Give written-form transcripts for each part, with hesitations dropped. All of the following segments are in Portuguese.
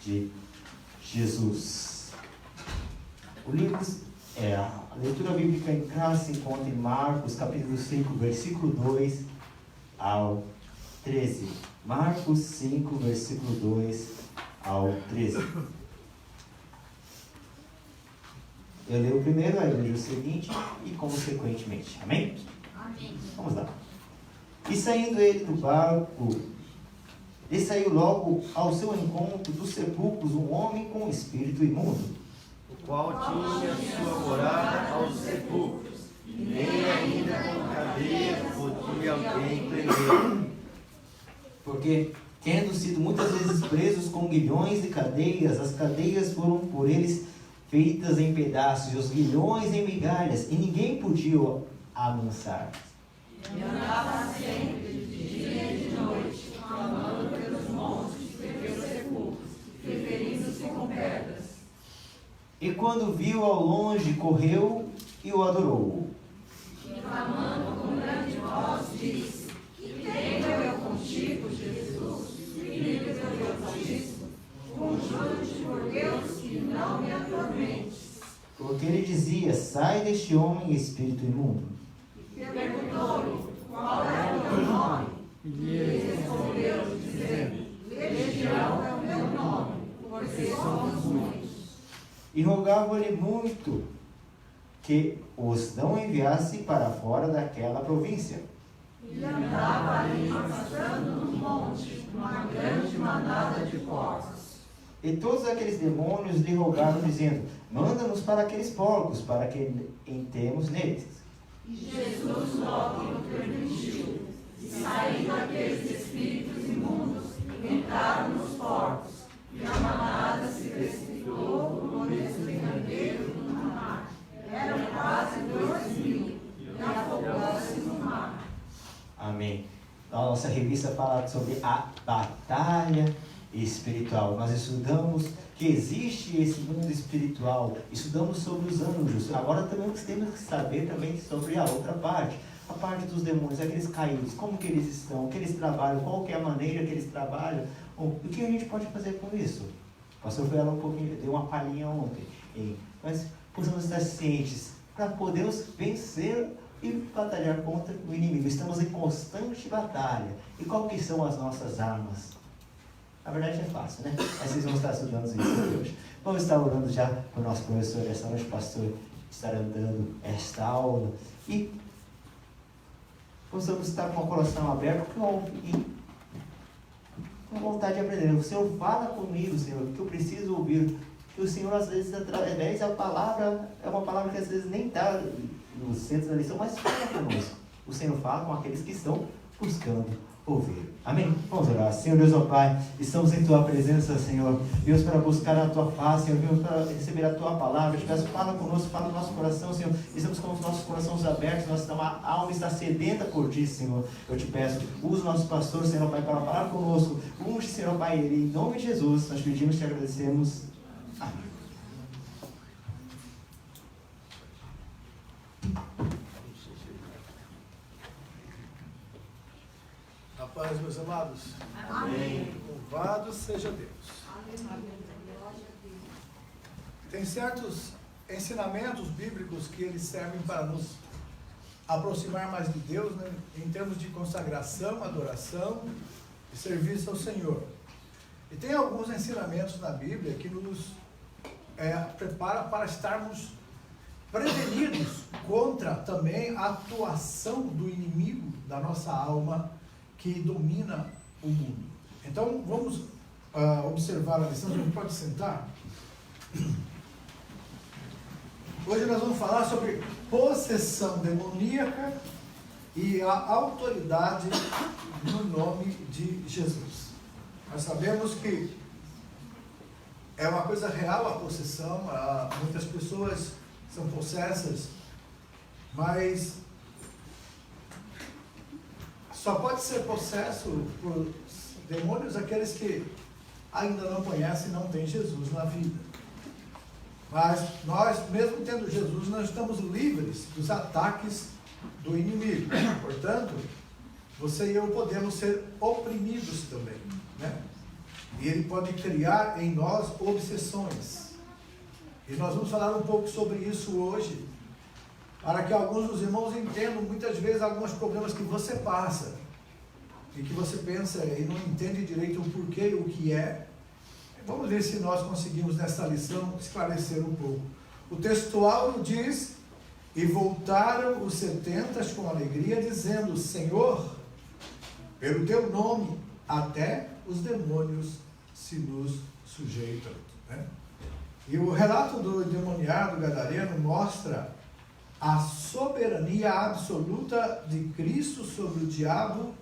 de Jesus. A leitura bíblica em casa se encontra em Marcos, capítulo 5, versículo 2 ao 13. Marcos 5, versículo 2 ao 13. Eu leio o primeiro, aí eu leio o seguinte e consequentemente. Amém? Amém. Vamos lá. E saindo ele do barco, e saiu logo ao seu encontro dos sepulcros um homem com espírito imundo, o qual tinha sua morada aos sepulcros, e nem ainda com cadeias podia alguém prender. porque, tendo sido muitas vezes presos com grilhões e cadeias, as cadeias foram por eles feitas em pedaços, e os grilhões em migalhas, e ninguém podia amansar. E andava sempre, de dia e de noite, clamando pelos montes e pelos sepulcros, ferindo-se com pedras. E quando viu ao longe, correu e o adorou. E clamando com grande voz, disse: Que tenho eu contigo, Jesus, filho do Deus Altíssimo? Conjuro-te por Deus que não me atormentes. Porque ele dizia: Sai deste homem, espírito imundo. Perguntou-lhe: Qual é o teu nome? E ele respondeu, dizendo: Legião é o meu nome, porque somos muitos. E rogava-lhe muito que os não enviasse para fora daquela província. E andava ali passando no monte uma grande manada de porcos. E todos aqueles demônios lhe rogaram, dizendo: Manda-nos para aqueles porcos, para que entremos neles. E Jesus logo o permitiu. E saindo aqueles espíritos imundos, entraram nos porcos. E a manada se precipitou por um despenhadeiro no mar. Eram quase 2.000, e afogou-se no mar. Amém. A nossa revista fala sobre a batalha espiritual. Nós estudamos que existe esse mundo espiritual, estudamos sobre os anjos. Agora também temos que saber também sobre a outra parte, a parte dos demônios, aqueles caídos, como que eles estão, o que eles trabalham, qual que é a maneira que eles trabalham, o que a gente pode fazer com isso. O pastor foi lá um pouquinho, deu uma palhinha ontem, mas possamos estar cientes para podermos vencer e batalhar contra o inimigo. Estamos em constante batalha. E qual que são as nossas armas? Na verdade é fácil, né? Mas vocês vão estar estudando isso hoje. Vamos estar orando já com o nosso professor esta noite, o pastor estará dando esta aula. E possamos estar com o coração aberto e com vontade de aprender. O Senhor fala comigo, Senhor, que eu preciso ouvir. Que o Senhor, às vezes, através da palavra, é uma palavra que às vezes nem está no centro da lição, mas fala conosco. O Senhor fala com aqueles que estão buscando ouvir. Amém? Vamos orar. Senhor Deus, ó Pai, estamos em Tua presença, Senhor. Deus, para buscar a Tua face, Senhor, Deus, para receber a Tua palavra. Eu te peço, fala conosco, fala no nosso coração, Senhor. Estamos com os nossos corações abertos, nossa alma está sedenta por Ti, Senhor. Eu te peço, usa o nosso pastor, Senhor, Pai, para falar conosco. Unge, Senhor, Pai, Ele, em nome de Jesus, nós pedimos e te agradecemos. Amém. A paz, meus amados. Amém. Louvado seja Deus. Tem certos ensinamentos bíblicos que eles servem para nos aproximar mais de Deus, né? Em termos de consagração, adoração e serviço ao Senhor. E tem alguns ensinamentos na Bíblia que nos prepara para estarmos prevenidos contra também a atuação do inimigo da nossa alma que domina o mundo. Então vamos observar a lição. A gente pode sentar? Hoje nós vamos falar sobre possessão demoníaca e a autoridade no nome de Jesus. Nós sabemos que é uma coisa real a possessão, muitas pessoas são possessas, mas só pode ser possesso por demônios aqueles que ainda não conhecem e não têm Jesus na vida. Mas nós, mesmo tendo Jesus, nós estamos livres dos ataques do inimigo. Portanto, você e eu podemos ser oprimidos também, né? E ele pode criar em nós obsessões. E nós vamos falar um pouco sobre isso hoje, para que alguns dos irmãos entendam muitas vezes alguns problemas que você passa, e que você pensa e não entende direito o porquê e o que é. Vamos ver se nós conseguimos nessa lição esclarecer um pouco. O textual diz: e voltaram os 70 com alegria, dizendo: Senhor, pelo teu nome até os demônios se nos sujeitam. Né? E o relato do endemoniado gadareno mostra a soberania absoluta de Cristo sobre o diabo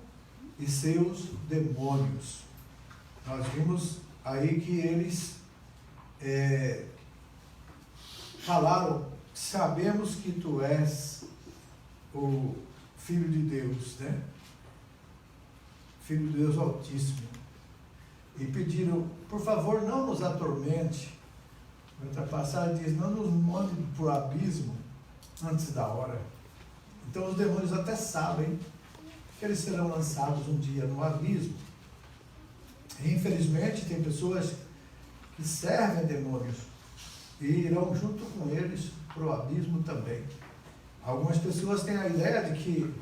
e seus demônios. Nós vimos aí que eles falaram: sabemos que tu és o Filho de Deus, né? Filho de Deus Altíssimo. E pediram: por favor, não nos atormente. Outra passagem diz: não nos mande para o abismo antes da hora. Então os demônios até sabem que eles serão lançados um dia no abismo. E, infelizmente, tem pessoas que servem demônios e irão junto com eles para o abismo também. Algumas pessoas têm a ideia de que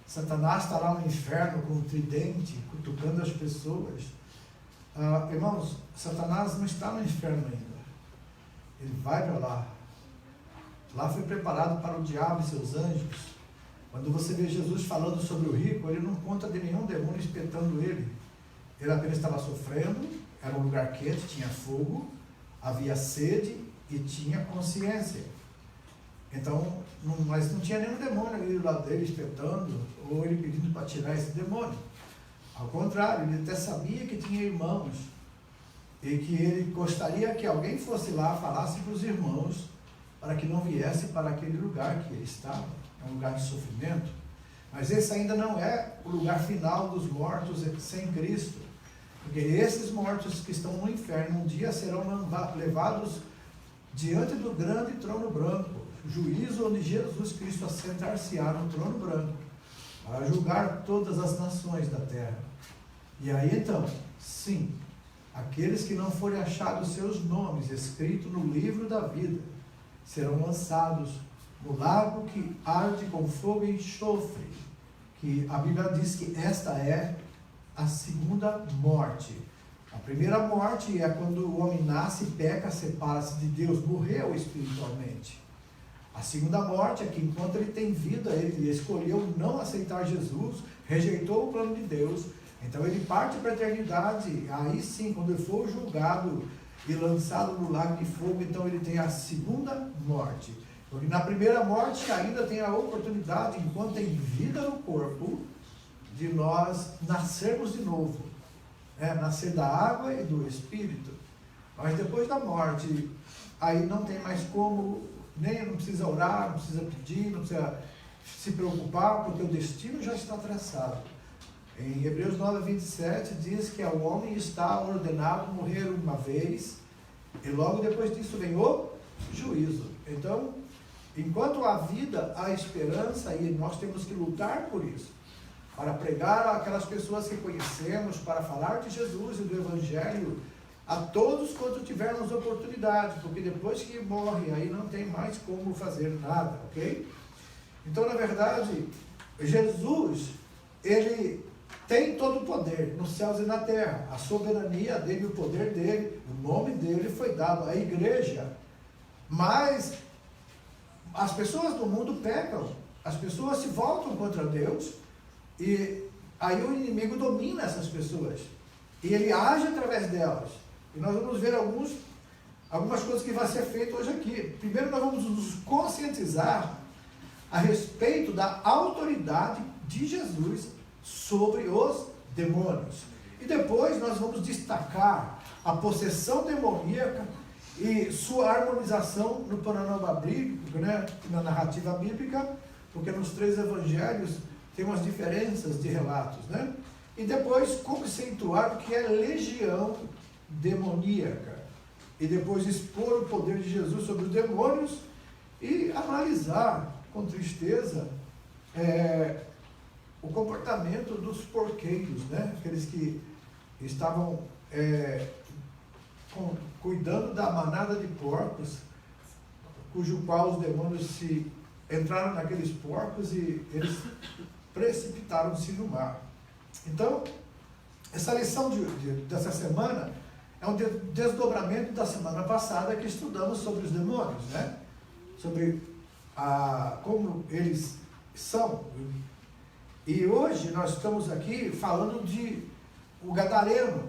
Satanás está lá no inferno com um tridente, cutucando as pessoas. Irmãos, Satanás não está no inferno ainda. Ele vai para lá. Lá foi preparado para o diabo e seus anjos. Quando você vê Jesus falando sobre o rico, ele não conta de nenhum demônio espetando ele. Ele apenas estava sofrendo, era um lugar quente, tinha fogo, havia sede e tinha consciência. Então, mas não tinha nenhum demônio ali do lado dele espetando, ou ele pedindo para tirar esse demônio. Ao contrário, ele até sabia que tinha irmãos, e que ele gostaria que alguém fosse lá, falasse para os irmãos, para que não viesse para aquele lugar que ele estava. É um lugar de sofrimento. Mas esse ainda não é o lugar final dos mortos sem Cristo. Porque esses mortos que estão no inferno, um dia serão levados diante do grande trono branco, juízo onde Jesus Cristo assentar-se-á no trono branco, para julgar todas as nações da terra. E aí então, sim, aqueles que não forem achados seus nomes escritos no livro da vida, serão lançados no lago que arde com fogo e enxofre, que a Bíblia diz que esta é a segunda morte. A primeira morte é quando o homem nasce, peca, separa-se de Deus, morreu espiritualmente. A segunda morte é que enquanto ele tem vida, ele escolheu não aceitar Jesus, rejeitou o plano de Deus, então ele parte para a eternidade. Aí sim, quando ele for julgado e lançado no lago de fogo, então ele tem a segunda morte. Porque na primeira morte ainda tem a oportunidade, enquanto tem vida no corpo, de nós nascermos de novo. Nascer da água e do Espírito. Mas depois da morte, aí não tem mais como, não precisa orar, não precisa pedir, não precisa se preocupar, porque o destino já está traçado. Em Hebreus 9:27 diz que ao homem está ordenado morrer uma vez, e logo depois disso vem o juízo. Então, enquanto há vida, há esperança, e nós temos que lutar por isso, para pregar aquelas pessoas que conhecemos, para falar de Jesus e do Evangelho a todos quanto tivermos oportunidade, porque depois que morre, aí não tem mais como fazer nada, ok? Então, na verdade, Jesus, ele tem todo o poder nos céus e na terra. A soberania dele, o poder dele, o nome dele foi dado à igreja. Mas as pessoas do mundo pecam, as pessoas se voltam contra Deus, e aí o inimigo domina essas pessoas, e ele age através delas. E nós vamos ver algumas coisas que vai ser feito hoje aqui. Primeiro, nós vamos nos conscientizar a respeito da autoridade de Jesus sobre os demônios. E depois nós vamos destacar a possessão demoníaca e sua harmonização no panorama bíblico, na narrativa bíblica, porque nos 3 evangelhos tem umas diferenças de relatos, E depois conceituar o que é legião demoníaca. E depois expor o poder de Jesus sobre os demônios e analisar com tristeza o comportamento dos porqueiros, aqueles que estavam cuidando da manada de porcos, cujo qual os demônios entraram naqueles porcos e eles precipitaram-se no mar. Então, essa lição dessa semana é um desdobramento da semana passada que estudamos sobre os demônios, né? Sobre como eles são. E hoje nós estamos aqui falando de o Gadareno,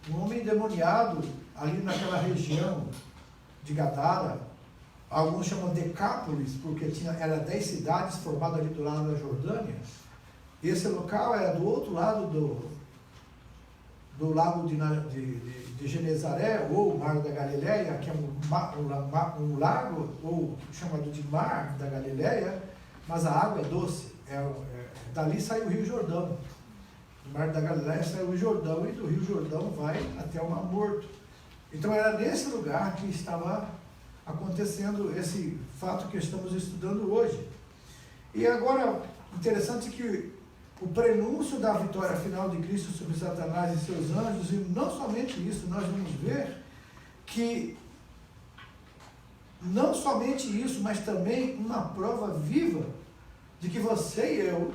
um homem endemoniado ali naquela região de Gadara. Alguns chamam Decápolis, porque era 10 cidades formadas ali do lado da Jordânia. Esse local era do outro lado do lago de Genezaré, ou Mar da Galileia, que é um lago, ou chamado de Mar da Galileia, mas a água é doce. Dali sai o Rio Jordão. Do Mar da Galileia sai o Rio Jordão, e do Rio Jordão vai até o Mar Morto. Então era nesse lugar que estava acontecendo esse fato que estamos estudando hoje. E agora, interessante que o prenúncio da vitória final de Cristo sobre Satanás e seus anjos, e não somente isso, nós vamos ver que não somente isso, mas também uma prova viva de que você e eu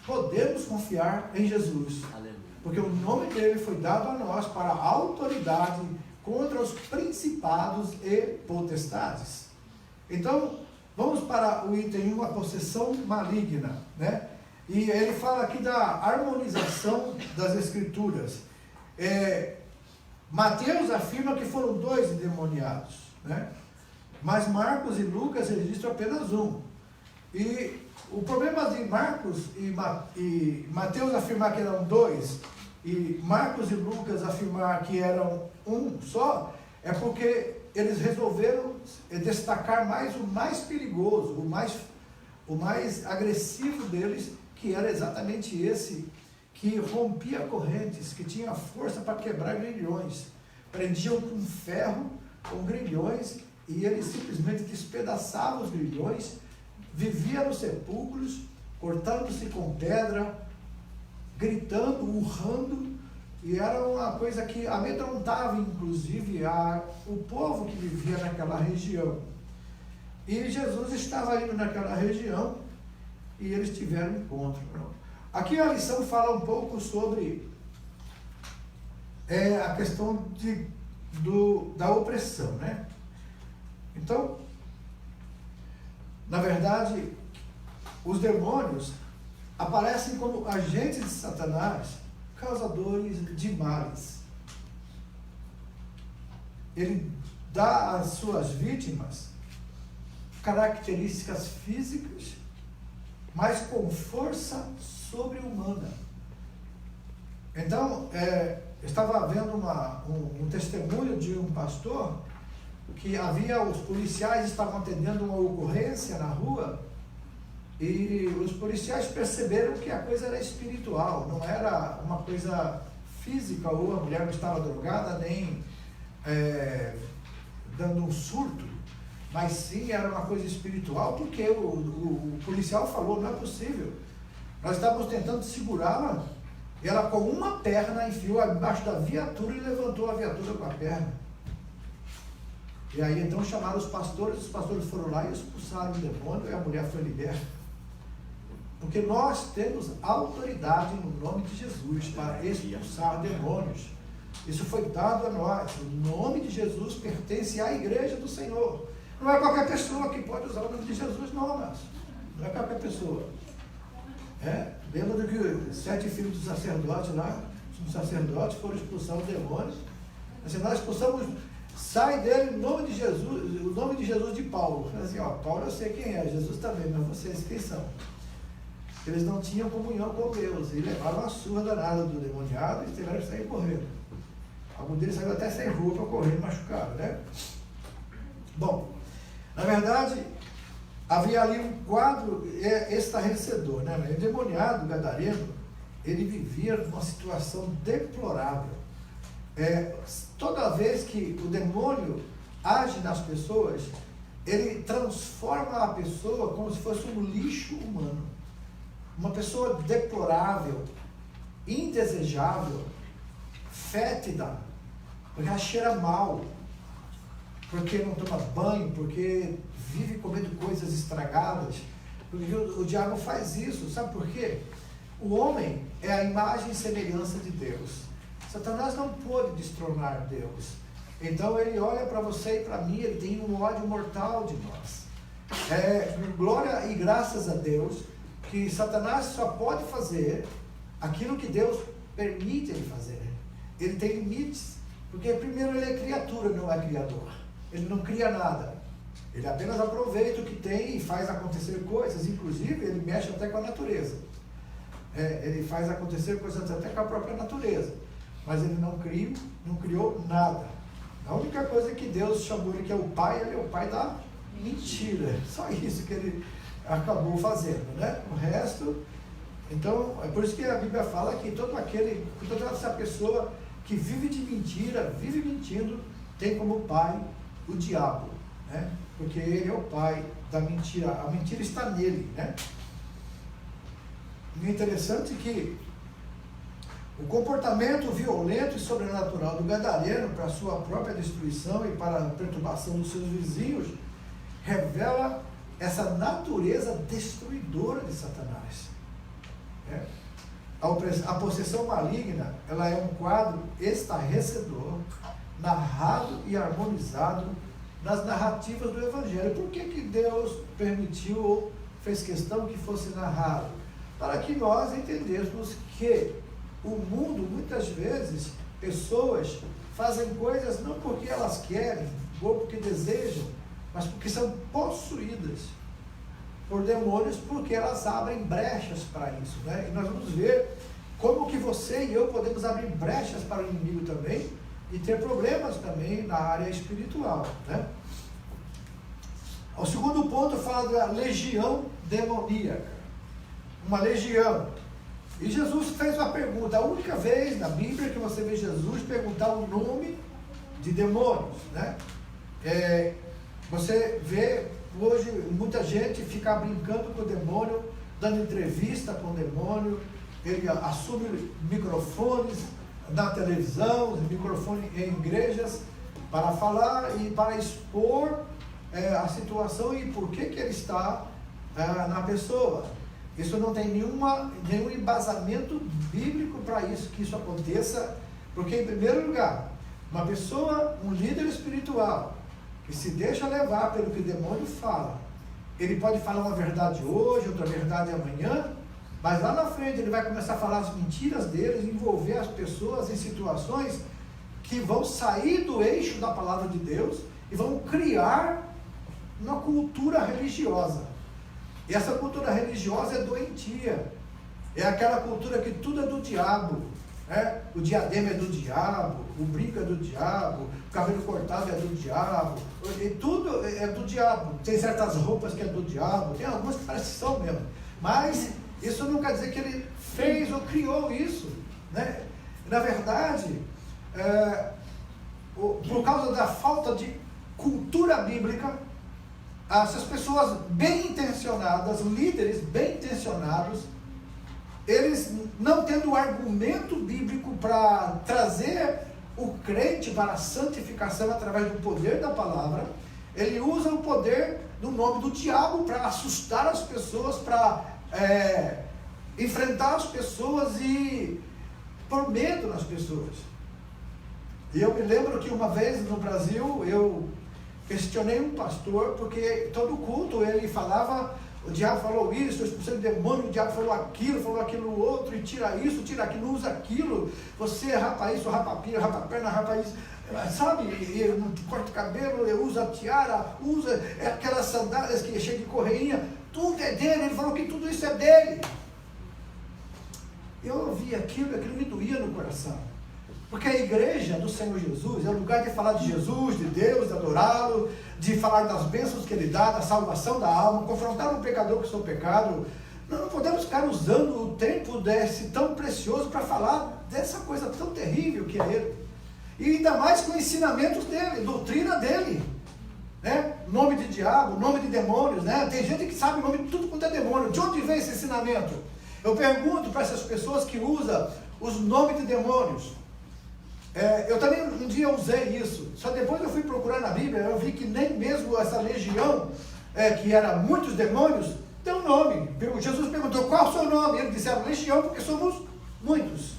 podemos confiar em Jesus. Aleluia. Porque o nome dele foi dado a nós para a autoridade contra os principados e potestades. Então, vamos para o item 1, a possessão maligna, né? E ele fala aqui da harmonização das escrituras. Mateus afirma que foram 2 endemoniados, né? Mas Marcos e Lucas registram apenas um. E o problema de Marcos e Mateus afirmar que eram 2, e Marcos e Lucas afirmar que eram um só, é porque eles resolveram destacar mais o mais perigoso, o mais agressivo deles, que era exatamente esse, que rompia correntes, que tinha força para quebrar grilhões. Prendiam com ferro, com grilhões, e eles simplesmente despedaçavam os grilhões, vivia nos sepulcros, cortando-se com pedra, gritando, urrando, e era uma coisa que amedrontava, inclusive, o povo que vivia naquela região. E Jesus estava indo naquela região, e eles tiveram encontro. Aqui a lição fala um pouco sobre a questão da opressão, né? Então, na verdade, os demônios aparecem como agentes de Satanás, causadores de males. Ele dá às suas vítimas características físicas, mas com força sobre-humana. Então, eu estava vendo um testemunho de um pastor que os policiais estavam atendendo uma ocorrência na rua, e os policiais perceberam que a coisa era espiritual, não era uma coisa física, ou a mulher não estava drogada, nem dando um surto, mas sim era uma coisa espiritual, porque o policial falou, não é possível, nós estávamos tentando segurá-la, e ela com uma perna enfiou embaixo da viatura e levantou a viatura com a perna. E aí então chamaram os pastores foram lá e expulsaram o demônio, e a mulher foi liberta. Porque nós temos autoridade no nome de Jesus para expulsar demônios. Isso foi dado a nós. O nome de Jesus pertence à igreja do Senhor. Não é qualquer pessoa que pode usar o nome de Jesus, não, mas não é qualquer pessoa. Lembra do que 7 filhos do sacerdote lá, os sacerdotes foram expulsar os demônios. Assim, nós expulsamos, sai dele o nome de Jesus de Paulo. Assim, Paulo eu sei quem é, Jesus também, mas vocês quem são? Eles não tinham comunhão com Deus, e levaram a surra danada do demoniado e tiveram que sair correndo. Alguns deles saíram até sem roupa, correndo, machucados, né? Bom, na verdade, havia ali um quadro estarrecedor, né? O endemoniado gadareno, ele vivia numa situação deplorável. Toda vez que o demônio age nas pessoas, ele transforma a pessoa como se fosse um lixo humano. Uma pessoa deplorável, indesejável, fétida, porque ela cheira mal, porque não toma banho, porque vive comendo coisas estragadas. Porque o diabo faz isso, sabe por quê? O homem é a imagem e semelhança de Deus. Satanás não pôde destronar Deus. Então ele olha para você e para mim, ele tem um ódio mortal de nós. Glória e graças a Deus que Satanás só pode fazer aquilo que Deus permite ele fazer. Ele tem limites, porque primeiro ele é criatura, não é criador. Ele não cria nada. Ele apenas aproveita o que tem e faz acontecer coisas. Inclusive ele mexe até com a natureza. Ele faz acontecer coisas até com a própria natureza. Mas ele não criou nada. A única coisa que Deus chamou ele que é o pai, ele é o pai da mentira. Só isso que ele acabou fazendo, né? O resto, então, é por isso que a Bíblia fala que toda essa pessoa que vive de mentira, vive mentindo, tem como pai o diabo, né? Porque ele é o pai da mentira. A mentira está nele, né? E é interessante que o comportamento violento e sobrenatural do gadareno para a sua própria destruição e para a perturbação dos seus vizinhos revela essa natureza destruidora de Satanás. A possessão maligna, ela é um quadro estarrecedor, narrado e harmonizado nas narrativas do Evangelho. Por que Deus permitiu ou fez questão que fosse narrado? Para que nós entendêssemos que o mundo, muitas vezes, pessoas fazem coisas não porque elas querem ou porque desejam, mas porque são possuídas por demônios, porque elas abrem brechas para isso, né? E nós vamos ver como que você e eu podemos abrir brechas para o inimigo também e ter problemas também na área espiritual, né? O segundo ponto fala da legião demoníaca. Uma legião. E Jesus fez uma pergunta, a única vez na Bíblia que você vê Jesus perguntar o nome de demônios, né? Você vê hoje muita gente ficar brincando com o demônio, dando entrevista com o demônio, ele assume microfones na televisão, microfone em igrejas, para falar e para expor a situação e por que ele está na pessoa. Isso não tem nenhum embasamento bíblico para isso, que isso aconteça, porque em primeiro lugar, uma pessoa, um líder espiritual, que se deixa levar pelo que o demônio fala, ele pode falar uma verdade hoje, outra verdade amanhã, mas lá na frente ele vai começar a falar as mentiras deles, envolver as pessoas em situações que vão sair do eixo da palavra de Deus e vão criar uma cultura religiosa. E essa cultura religiosa é doentia, é aquela cultura que tudo é do diabo, né? O diadema é do diabo, o brinco é do diabo, o cabelo cortado é do diabo, e tudo é do diabo. Tem certas roupas que é do diabo, tem algumas que parecem que são mesmo, mas isso não quer dizer que ele fez ou criou isso, né? Na verdade, por causa da falta de cultura bíblica, essas pessoas bem intencionadas, líderes bem intencionados, eles não tendo argumento bíblico para trazer o crente para a santificação através do poder da palavra, ele usa o poder do nome do diabo para assustar as pessoas, para enfrentar as pessoas e pôr medo nas pessoas. E eu me lembro que uma vez no Brasil, eu questionei um pastor, porque todo culto ele falava, o diabo falou isso, eu expulsei o demônio, o diabo falou aquilo outro, e tira isso, tira aquilo, usa aquilo, você rapa isso, rapa a pia, rapa a perna, rapa isso, sabe, corta o cabelo, usa a tiara, usa aquelas sandálias que é cheio de correinha, tudo é dele, ele falou que tudo isso é dele. Eu ouvi aquilo me doía no coração. Porque a igreja do Senhor Jesus é o lugar de falar de Jesus, de Deus, de adorá-lo, de falar das bênçãos que Ele dá, da salvação da alma, confrontar um pecador com o seu pecado. Nós não podemos ficar usando o tempo desse tão precioso para falar dessa coisa tão terrível que é Ele. E ainda mais com ensinamentos dele, doutrina dele. Né? Nome de diabo, nome de demônios. Né? Tem gente que sabe o nome de tudo quanto é demônio. De onde vem esse ensinamento? Eu pergunto para essas pessoas que usam os nomes de demônios. Eu também um dia usei isso, só depois eu fui procurar na Bíblia, eu vi que nem mesmo essa legião, que era muitos demônios, tem um nome. Jesus perguntou, qual é o seu nome? Eles disseram, legião, porque somos muitos.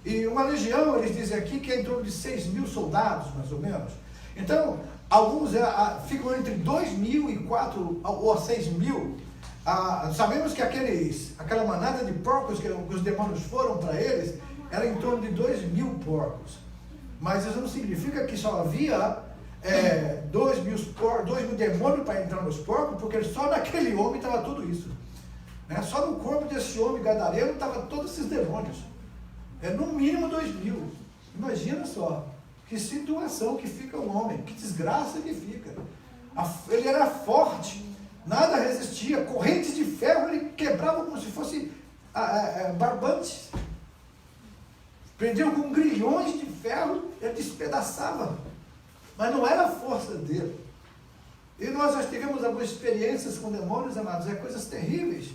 E uma legião, eles dizem aqui, que é em torno de 6.000 soldados, mais ou menos. Então, alguns ficam entre 2.000 e 4 ou 6.000. Sabemos que aquela manada de porcos que os demônios foram para eles, era em torno de 2.000 porcos. Mas isso não significa que só havia 2.000 demônios para entrar nos porcos, porque só naquele homem estava tudo isso. Né? Só no corpo desse homem gadareno estavam todos esses demônios. No mínimo 2.000. Imagina só, que situação que fica um homem, que desgraça que fica. Ele era forte, nada resistia, correntes de ferro ele quebrava como se fosse barbantes. Prendiam com grilhões de ferro, ele despedaçava. Mas não era a força dele. E nós já tivemos algumas experiências com demônios, amados, coisas terríveis.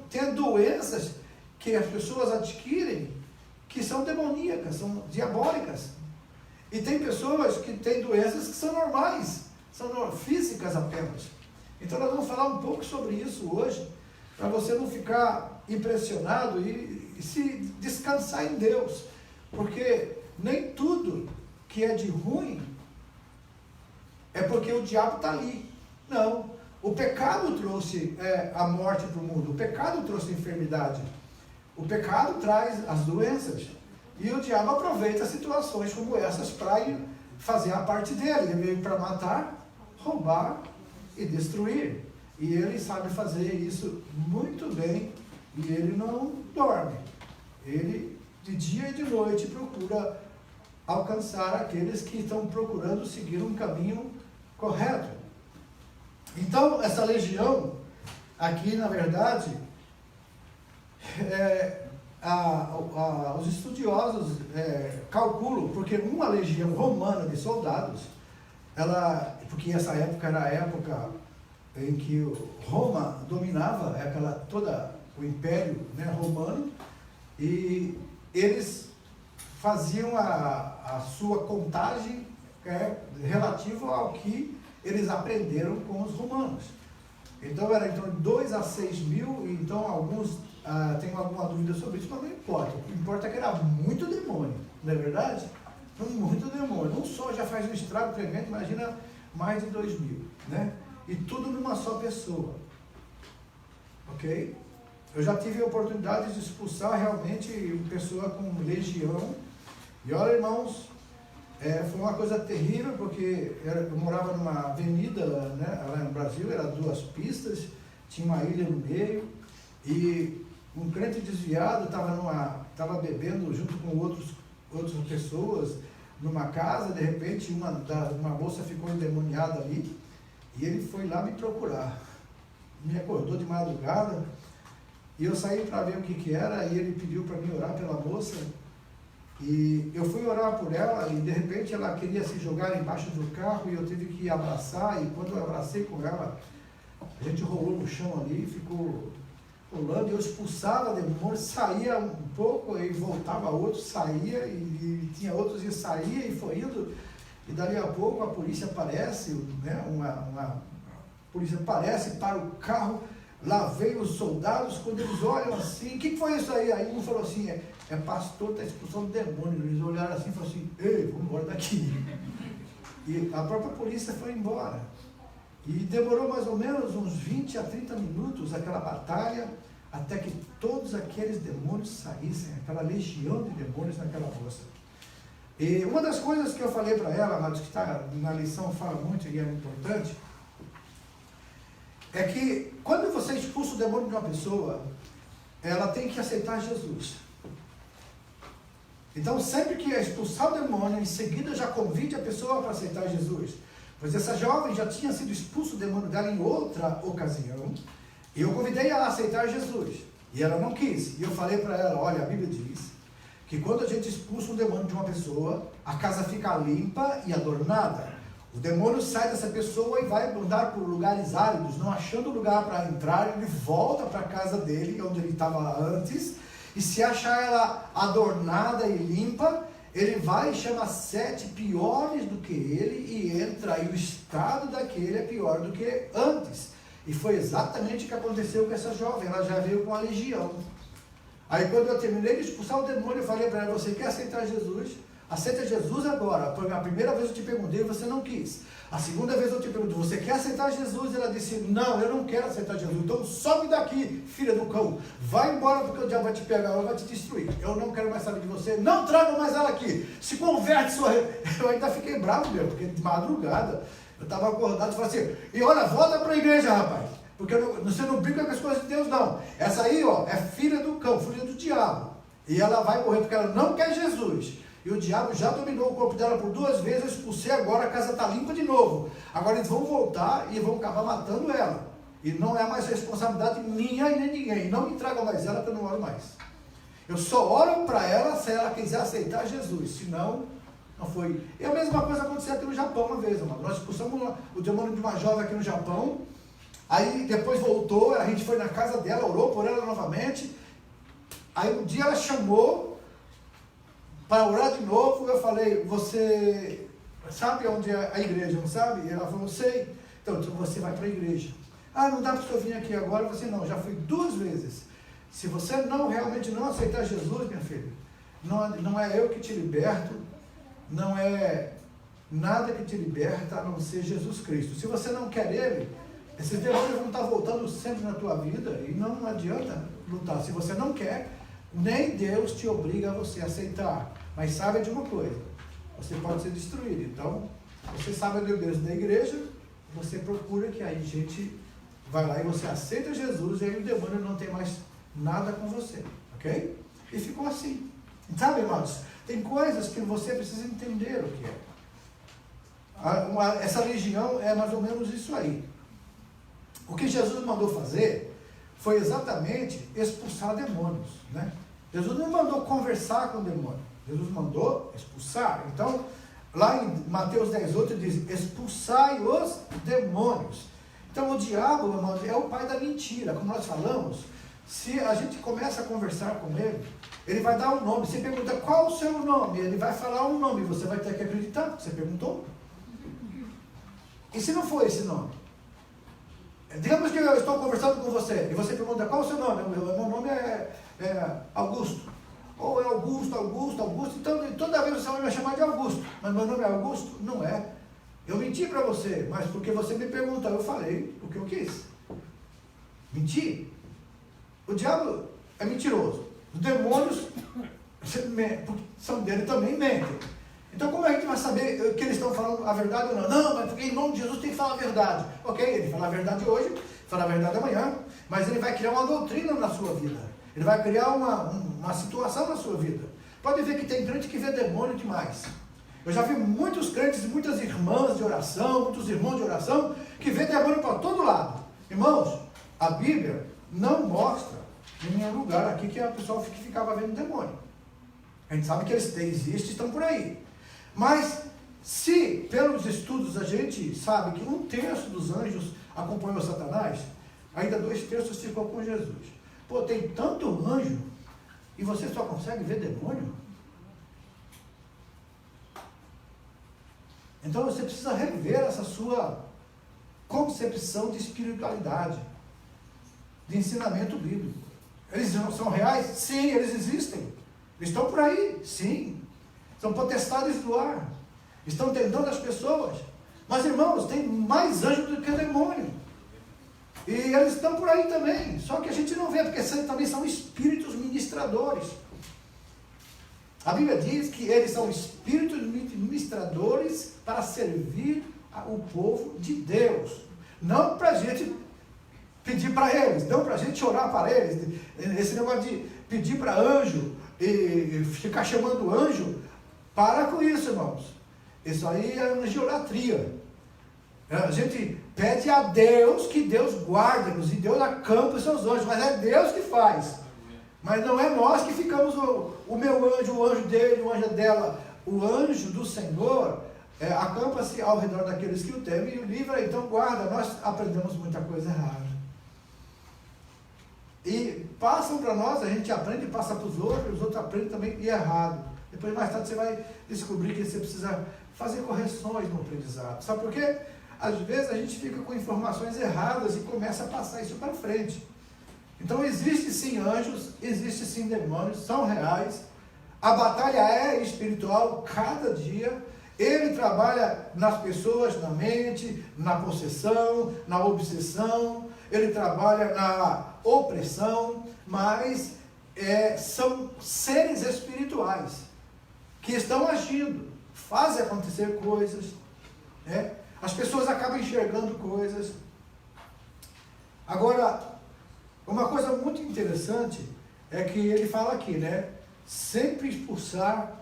Tem doenças que as pessoas adquirem que são demoníacas, são diabólicas. E tem pessoas que têm doenças que são normais, são físicas apenas. Então nós vamos falar um pouco sobre isso hoje, para você não ficar impressionado e se descansar em Deus. Porque nem tudo que é de ruim é porque o diabo está ali. Não. O pecado trouxe a morte para o mundo. O pecado trouxe a enfermidade. O pecado traz as doenças. E o diabo aproveita situações como essas para fazer a parte dele. Ele veio para matar, roubar e destruir. E ele sabe fazer isso muito bem. E ele não dorme. Ele, de dia e de noite, procura alcançar aqueles que estão procurando seguir um caminho correto. Então, essa legião, aqui, na verdade, os estudiosos calculam, porque uma legião romana de soldados, porque essa época era a época em que Roma dominava todo o império, né, romano, e eles faziam a sua contagem relativa ao que eles aprenderam com os romanos. Então era em torno de 2 a 6.000, então alguns têm alguma dúvida sobre isso, mas não importa. O que importa é que era muito demônio, não é verdade? Muito demônio. Um só já faz um estrago tremendo, imagina mais de 2.000, né? E tudo numa só pessoa. Ok? Eu já tive a oportunidade de expulsar realmente uma pessoa com legião. E olha, irmãos, foi uma coisa terrível, porque eu morava numa avenida, né, lá no Brasil, era 2 pistas, tinha uma ilha no meio, e um crente desviado estava bebendo junto com outras pessoas numa casa. De repente uma moça ficou endemoniada ali, e ele foi lá me procurar, me acordou de madrugada, e eu saí para ver o que era, e ele pediu para mim orar pela moça. E eu fui orar por ela, e de repente ela queria se jogar embaixo do carro, e eu tive que abraçar, e quando eu abracei com ela, a gente rolou no chão ali, ficou rolando, e eu expulsava demônios, saía um pouco, e voltava outro, saía, e tinha outros e saía, e foi indo, e dali a pouco a polícia aparece, né, a polícia aparece para o carro. Lá veio os soldados, quando eles olham assim, o que foi isso aí? Aí um falou assim, pastor, está expulsando demônio. Eles olharam assim e falaram assim, ei, vamos embora daqui. E a própria polícia foi embora. E demorou mais ou menos uns 20 a 30 minutos aquela batalha, até que todos aqueles demônios saíssem, aquela legião de demônios naquela moça. E uma das coisas que eu falei para ela, amados, que está na lição, fala muito e é importante, é que quando você expulsa o demônio de uma pessoa, ela tem que aceitar Jesus. Então, sempre que expulsar o demônio, em seguida já convide a pessoa para aceitar Jesus. Pois essa jovem já tinha sido expulso o demônio dela em outra ocasião, e eu convidei ela a aceitar Jesus. E ela não quis. E eu falei para ela, olha, a Bíblia diz que quando a gente expulsa um demônio de uma pessoa, a casa fica limpa e adornada. O demônio sai dessa pessoa e vai andar por lugares áridos, não achando lugar para entrar, ele volta para a casa dele, onde ele estava antes, E se achar ela adornada e limpa, ele vai e chama 7 piores do que ele e entra, e o estado daquele é pior do que antes. E foi exatamente o que aconteceu com essa jovem, ela já veio com a legião. Aí quando eu terminei de expulsar o demônio, eu falei para ela, você quer aceitar Jesus? Aceita Jesus agora. A primeira vez eu te perguntei e você não quis. A segunda vez eu te pergunto, você quer aceitar Jesus? Ela disse, não, eu não quero aceitar Jesus. Então sobe daqui, filha do cão. Vai embora porque o diabo vai te pegar, ela vai te destruir. Eu não quero mais saber de você. Não traga mais ela aqui. Se converte, sua... Eu ainda fiquei bravo mesmo, porque de madrugada eu estava acordado e falei assim, e olha, volta para a igreja, rapaz. Porque você não brinca com as coisas de Deus, não. Essa aí, ó, é filha do cão, filha do diabo. E ela vai morrer porque ela não quer Jesus. E o diabo já dominou o corpo dela por 2 vezes, eu expulsei agora, a casa está limpa de novo. Agora eles vão voltar e vão acabar matando ela. E não é mais responsabilidade minha e nem ninguém. Não me tragam mais ela, que eu não oro mais. Eu só oro para ela se ela quiser aceitar Jesus. Senão, não foi. E a mesma coisa aconteceu aqui no Japão uma vez, amado. Nós expulsamos o demônio de uma jovem aqui no Japão. Aí depois voltou, a gente foi na casa dela, orou por ela novamente. Aí um dia ela chamou para orar de novo. Eu falei, você sabe onde é a igreja, não sabe? E ela falou, sei. Então você vai para a igreja. Ah, não dá para o senhor vir aqui agora? Você não, já fui 2 vezes. Se você não realmente não aceitar Jesus, minha filha, não é eu que te liberto, não é nada que te liberta a não ser Jesus Cristo. Se você não quer Ele, esses demônios vão estar voltando sempre na tua vida e não adianta lutar. Se você não quer, nem Deus te obriga a você aceitar. Mas saiba de uma coisa, você pode ser destruído. Então, você sabe o endereço da igreja, você procura que aí a gente vai lá e você aceita Jesus e aí o demônio não tem mais nada com você, ok? E ficou assim. Sabe, irmãos, tem coisas que você precisa entender o que é. Essa legião é mais ou menos isso aí. O que Jesus mandou fazer foi exatamente expulsar demônios, né? Jesus não mandou conversar com o demônio, Jesus mandou expulsar. Então, lá em Mateus 10:8 diz, expulsai os demônios. Então o diabo, irmãos, é o pai da mentira. Como nós falamos, se a gente começa a conversar com ele, ele vai dar um nome. Você pergunta qual o seu nome, ele vai falar um nome, você vai ter que acreditar, você perguntou. E se não for esse nome? Digamos que eu estou conversando com você, e você pergunta qual o seu nome? Meu nome é Augusto. Ou é Augusto. Então toda vez você vai me chamar de Augusto, mas meu nome é Augusto? Não é. Eu menti para você, mas porque você me perguntou, eu falei o que eu quis. Menti. O diabo é mentiroso. Os demônios são dele também mentem. Então como é que a gente vai saber que eles estão falando a verdade ou não? Não, mas porque em nome de Jesus tem que falar a verdade. Ok, ele fala a verdade hoje, fala a verdade amanhã, mas ele vai criar uma doutrina na sua vida. Ele vai criar uma situação na sua vida. Pode ver que tem crente que vê demônio demais. Eu já vi muitos crentes e muitas irmãs de oração, muitos irmãos de oração, que vê demônio para todo lado. Irmãos, a Bíblia não mostra em nenhum lugar aqui que a pessoa ficava vendo demônio. A gente sabe que eles existem, estão por aí. Mas, se pelos estudos a gente sabe que 1/3 dos anjos acompanhou Satanás, ainda 2/3 ficou com Jesus. Pô, tem tanto anjo e você só consegue ver demônio? Então você precisa rever essa sua concepção de espiritualidade, de ensinamento bíblico. Eles são reais? Sim, eles existem. Eles estão por aí? Sim. São potestades do ar. Estão tentando as pessoas. Mas, irmãos, tem mais anjos do que demônio. E eles estão por aí também. Só que a gente não vê, porque também são espíritos ministradores. A Bíblia diz que eles são espíritos ministradores para servir o povo de Deus. Não para a gente pedir para eles, não para a gente orar para eles. Esse negócio de pedir para anjo e ficar chamando anjo, para com isso, irmãos. Isso aí é angelatria. A gente pede a Deus que Deus guarde-nos e Deus acampa os seus anjos, mas é Deus que faz. Mas não é nós que ficamos, o meu anjo, o anjo dele, o anjo dela. O anjo do Senhor acampa-se ao redor daqueles que o temem e o livra, então guarda. Nós aprendemos muita coisa errada. E passam para nós, a gente aprende e passa para os outros aprendem também e é errado. Depois, mais tarde, você vai descobrir que você precisa fazer correções no aprendizado. Sabe por quê? Às vezes a gente fica com informações erradas e começa a passar isso para frente. Então, existe sim anjos, existe sim demônios, são reais. A batalha é espiritual cada dia. Ele trabalha nas pessoas, na mente, na possessão, na obsessão. Ele trabalha na opressão, mas são seres espirituais que estão agindo, fazem acontecer coisas, né? As pessoas acabam enxergando coisas. Agora, uma coisa muito interessante é que ele fala aqui, né? Sempre expulsar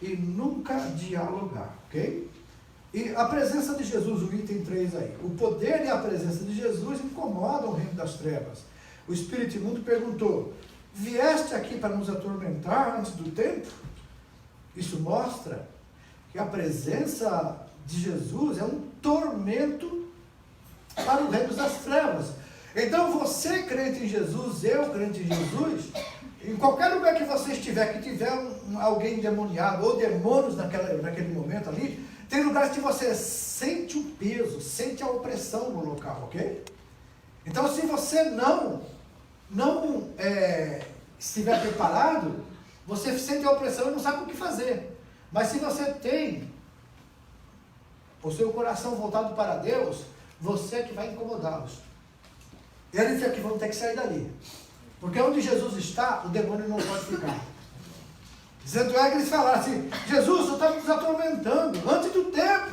e nunca dialogar, ok? E a presença de Jesus, o item 3 aí. O poder e a presença de Jesus incomodam o reino das trevas. O espírito imundo perguntou: vieste aqui para nos atormentar antes do tempo? Isso mostra que a presença de Jesus é um tormento para o reino das trevas. Então você, crente em Jesus, eu, crente em Jesus, em qualquer lugar que você estiver, que tiver alguém endemoniado ou demônios naquele momento ali, tem lugares que você sente o peso, sente a opressão no local, ok? Então, se você não estiver preparado, você sente a opressão e não sabe o que fazer. Mas se você tem o seu coração voltado para Deus, você é que vai incomodá-los. Eles é que vão ter que sair dali. Porque onde Jesus está, o demônio não pode ficar. Tanto é que eles falaram assim: Jesus, você está nos atormentando antes do tempo.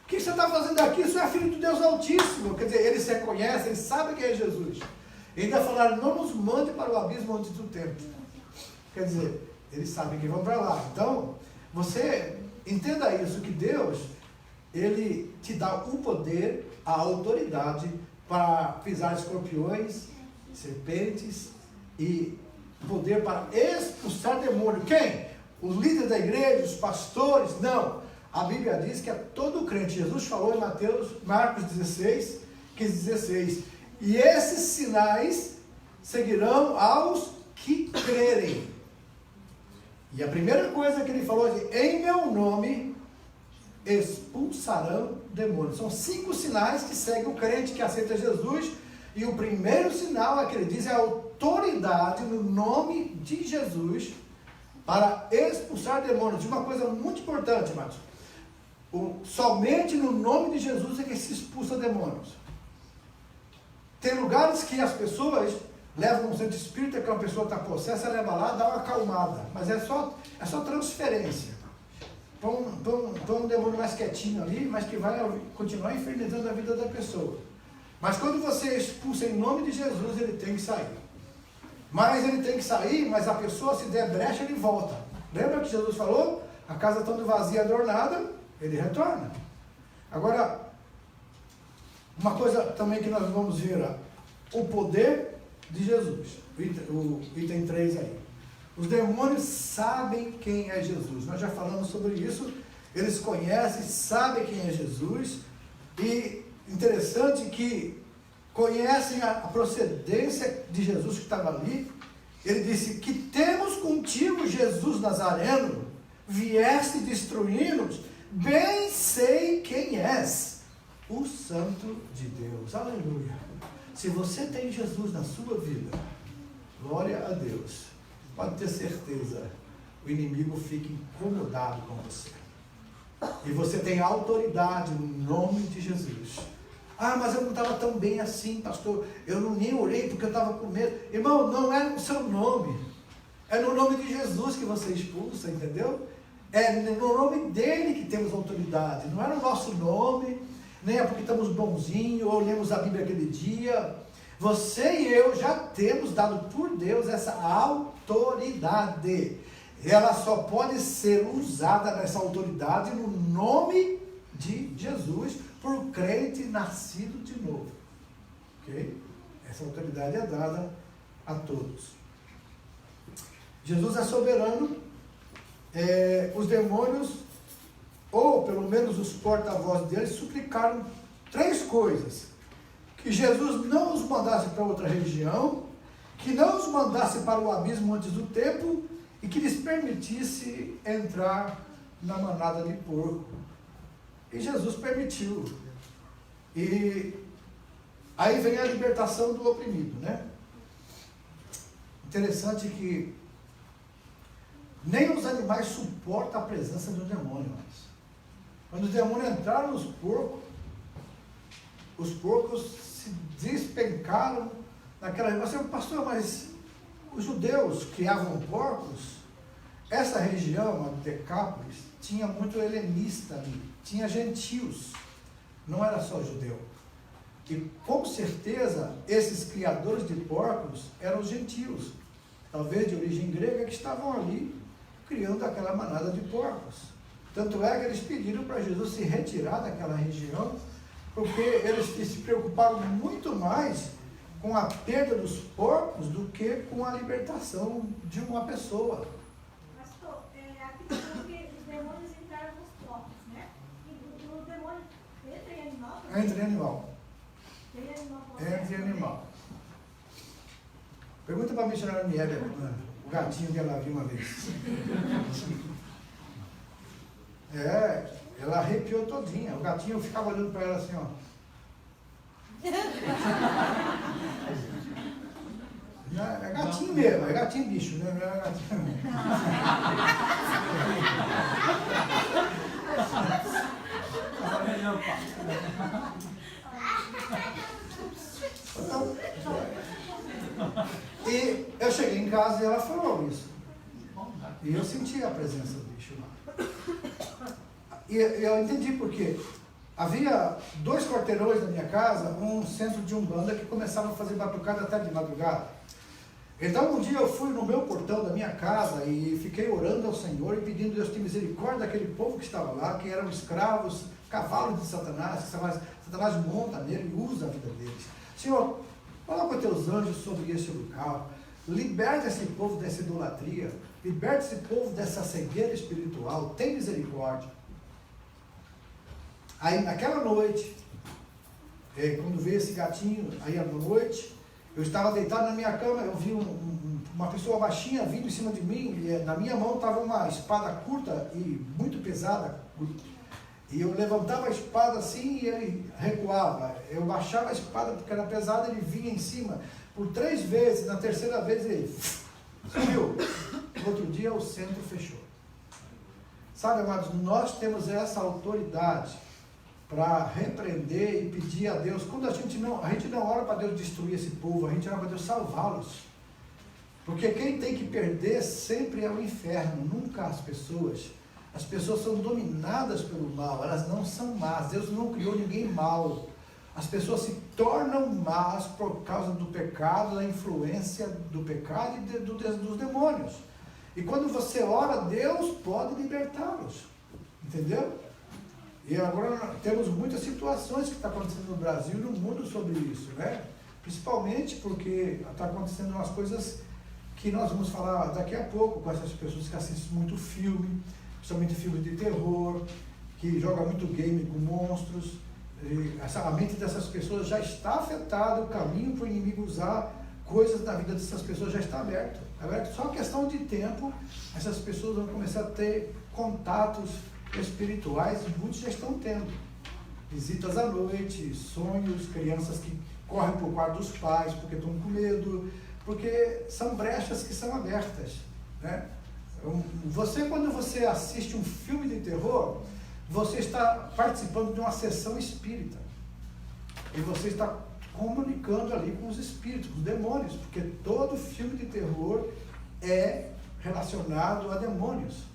O que você está fazendo aqui? Você é filho de Deus Altíssimo. Quer dizer, eles reconhecem, eles sabem quem é Jesus. E ainda falaram: não nos mande para o abismo antes do tempo. Quer dizer, eles sabem que vão para lá. Então, você entenda isso, que Deus, Ele te dá o poder, a autoridade para pisar escorpiões, serpentes e poder para expulsar demônio. Quem? Os líderes da igreja, os pastores? Não. A Bíblia diz que é todo crente. Jesus falou em Marcos 16, 15-16. E esses sinais seguirão aos que crerem. E a primeira coisa que ele falou é: em meu nome expulsarão demônios. São 5 sinais que seguem o crente que aceita Jesus. E o primeiro sinal é que ele diz é a autoridade no nome de Jesus para expulsar demônios. E uma coisa muito importante, Marcos: somente no nome de Jesus é que se expulsa demônios. Tem lugares que as pessoas levam um centro espírita, que uma pessoa está possessa, leva lá, dá uma acalmada, mas é só transferência. Põe um demônio mais quietinho ali, mas que vai continuar infernizando a vida da pessoa. Mas quando você expulsa em nome de Jesus, ele tem que sair. Mas ele tem que sair, mas a pessoa, se der brecha, ele volta. Lembra que Jesus falou? A casa estando vazia, adornada, ele retorna. Agora, uma coisa também que nós vamos ver, o poder de Jesus. O item 3 aí. Os demônios sabem quem é Jesus. Nós já falamos sobre isso. Eles conhecem, sabem quem é Jesus. E interessante que conhecem a procedência de Jesus que estava ali. Ele disse: que temos contigo, Jesus Nazareno, vieste destruir-nos, bem sei quem és, o Santo de Deus. Aleluia. Se você tem Jesus na sua vida, glória a Deus, pode ter certeza, o inimigo fica incomodado com você. E você tem autoridade no nome de Jesus. Ah, mas eu não estava tão bem assim, pastor. Eu nem orei porque eu estava com medo. Irmão, não é no seu nome. É no nome de Jesus que você expulsa, entendeu? É no nome dele que temos autoridade. Não é no nosso nome, nem é porque estamos bonzinhos ou lemos a Bíblia aquele dia. Você e eu já temos dado por Deus essa autoridade. Ela só pode ser usada, nessa autoridade, no nome de Jesus, por crente nascido de novo. Ok? Essa autoridade é dada a todos. Jesus é soberano. Os demônios, ou pelo menos os porta-vozes deles, suplicaram 3 coisas: que Jesus não os mandasse para outra região, que não os mandasse para o abismo antes do tempo e que lhes permitisse entrar na manada de porco. E Jesus permitiu. E aí vem a libertação do oprimido, né? Interessante que nem os animais suportam a presença do demônio. Quando o demônio entrar nos porcos, os porcos se despencaram naquela região. Pastor, mas os judeus criavam porcos? Essa região, a Decápolis, tinha muito helenista ali, tinha gentios, não era só judeu. E com certeza esses criadores de porcos eram gentios, talvez de origem grega, que estavam ali criando aquela manada de porcos. Tanto é que eles pediram para Jesus se retirar daquela região, porque eles se preocuparam muito mais com a perda dos porcos do que com a libertação de uma pessoa. Pastor, aqui falou que os demônios entraram nos porcos, né? E o demônio entra em animal? Entra em animal. Tem animal? Entra em animal. Pergunta para a missionária Niébia, o gatinho que ela viu uma vez. Ela arrepiou todinha. O gatinho ficava olhando para ela assim, ó. É gatinho mesmo, é gatinho bicho, né? Não é gatinho. E eu cheguei em casa e ela falou isso. E eu senti a presença do bicho lá. E eu entendi por quê. Havia 2 quarteirões na minha casa, um centro de umbanda que começava a fazer batucada até de madrugada. Então um dia eu fui no meu portão da minha casa e fiquei orando ao Senhor e pedindo Deus ter misericórdia daquele povo que estava lá, que eram escravos, cavalos de Satanás, que Satanás monta nele e usa a vida deles. Senhor, coloca os teus anjos sobre esse lugar, liberta esse povo dessa idolatria, liberta esse povo dessa cegueira espiritual, tem misericórdia. Aí naquela noite, quando veio esse gatinho, aí à noite, eu estava deitado na minha cama, eu vi uma pessoa baixinha vindo em cima de mim, e na minha mão estava uma espada curta e muito pesada, e eu levantava a espada assim e ele recuava. Eu baixava a espada porque era pesada, ele vinha em cima. Por 3 vezes, na terceira vez ele sumiu. No outro dia o centro fechou. Sabe, amados, nós temos essa autoridade para repreender e pedir a Deus. Quando a gente não ora para Deus destruir esse povo, a gente ora para Deus salvá-los. Porque quem tem que perder sempre é o inferno, nunca as pessoas. As pessoas são dominadas pelo mal, elas não são más. Deus não criou ninguém mal. As pessoas se tornam más por causa do pecado, da influência do pecado e dos demônios. E quando você ora, Deus pode libertá-los. Entendeu? E agora temos muitas situações que estão acontecendo no Brasil e no mundo sobre isso, né? Principalmente porque está acontecendo umas coisas que nós vamos falar daqui a pouco com essas pessoas que assistem muito filme, principalmente filmes de terror, que jogam muito game com monstros. A mente dessas pessoas já está afetada, o caminho para o inimigo usar coisas da vida dessas pessoas já está aberto. Só questão de tempo, essas pessoas vão começar a ter contatos espirituais, e muitos já estão tendo. Visitas à noite, sonhos, crianças que correm para o quarto dos pais porque estão com medo, porque são brechas que são abertas, né? Quando você assiste um filme de terror, você está participando de uma sessão espírita. E você está comunicando ali com os espíritos, com os demônios, porque todo filme de terror é relacionado a demônios.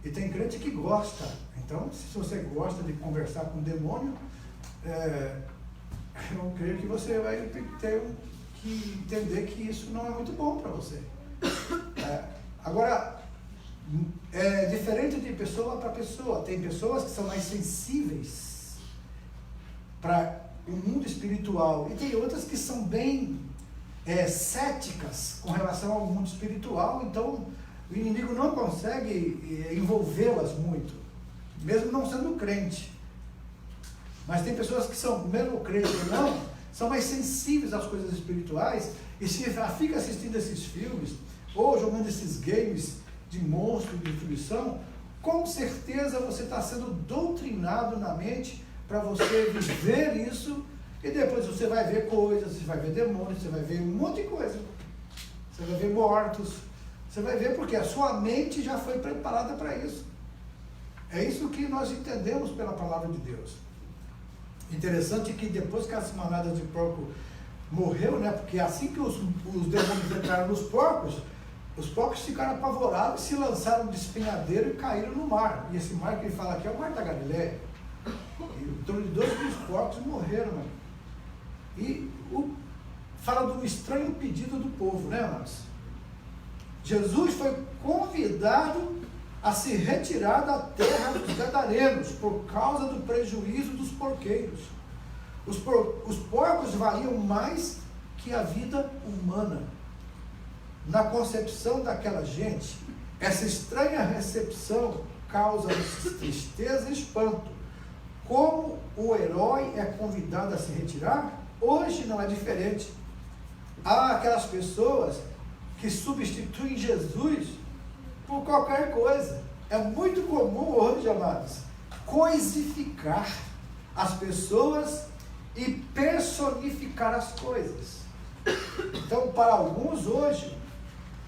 E tem crente que gosta. Então, se você gosta de conversar com o demônio, eu creio que você vai ter que entender que isso não é muito bom para você. Agora, é diferente de pessoa para pessoa. Tem pessoas que são mais sensíveis para o mundo espiritual e tem outras que são bem céticas com relação ao mundo espiritual. Então, o inimigo não consegue envolvê-las muito, mesmo não sendo crente. Mas tem pessoas que são, mesmo crente ou não, são mais sensíveis às coisas espirituais E se fica assistindo esses filmes, ou jogando esses games de monstro, de destruição, com certeza você está sendo doutrinado na mente para você viver isso, e depois você vai ver coisas, você vai ver demônios, você vai ver um monte de coisa. Você vai ver mortos, você vai ver porque a sua mente já foi preparada para isso. É isso que nós entendemos pela palavra de Deus. Interessante que depois que as manadas de porco morreu, né? Porque assim que os demônios entraram nos porcos, os porcos ficaram apavorados, se lançaram de espinhadeiro e caíram no mar. E esse mar que ele fala aqui é o mar da Galileia. E em torno de 2 mil porcos morreram, né? E fala do estranho pedido do povo, né, amados? Jesus foi convidado a se retirar da terra dos gadarenos por causa do prejuízo dos porqueiros. Os porcos valiam mais que a vida humana. Na concepção daquela gente, essa estranha recepção causa tristeza e espanto. Como o herói é convidado a se retirar, hoje não é diferente. Há aquelas pessoas que substituem Jesus por qualquer coisa. É muito comum hoje, amados, coisificar as pessoas e personificar as coisas. Então, para alguns hoje,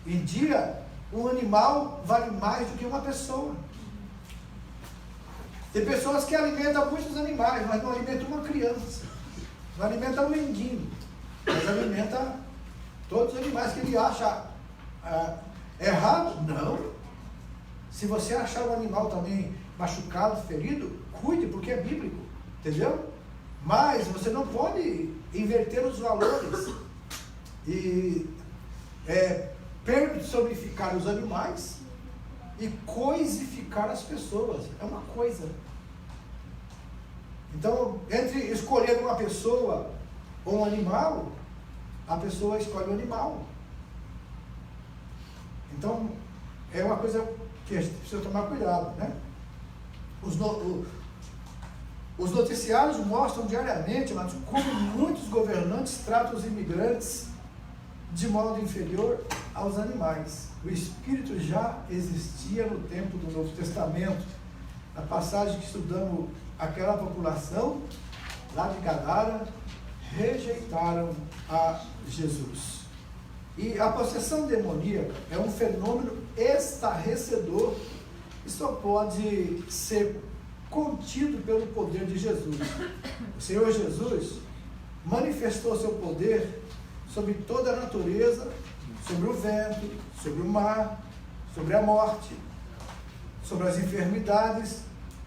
em dia, um animal vale mais do que uma pessoa. Tem pessoas que alimentam muitos animais, mas não alimentam uma criança. Não alimentam um mendigo, mas alimentam todos os animais que ele acha errado. Não. Se você achar um animal também machucado, ferido, cuide, porque é bíblico, entendeu? Mas você não pode inverter os valores e personificar os animais e coisificar as pessoas. É uma coisa. Então, entre escolher uma pessoa ou um animal, a pessoa escolhe o animal. Então, é uma coisa que a gente precisa tomar cuidado, né? Os noticiários mostram diariamente, mas como muitos governantes tratam os imigrantes de modo inferior aos animais. O espírito já existia no tempo do Novo Testamento. Na passagem que estudamos, aquela população lá de Gadara rejeitaram a Jesus. E a possessão demoníaca é um fenômeno estarrecedor e só pode ser contido pelo poder de Jesus. O Senhor Jesus manifestou seu poder sobre toda a natureza, sobre o vento, sobre o mar, sobre a morte, sobre as enfermidades,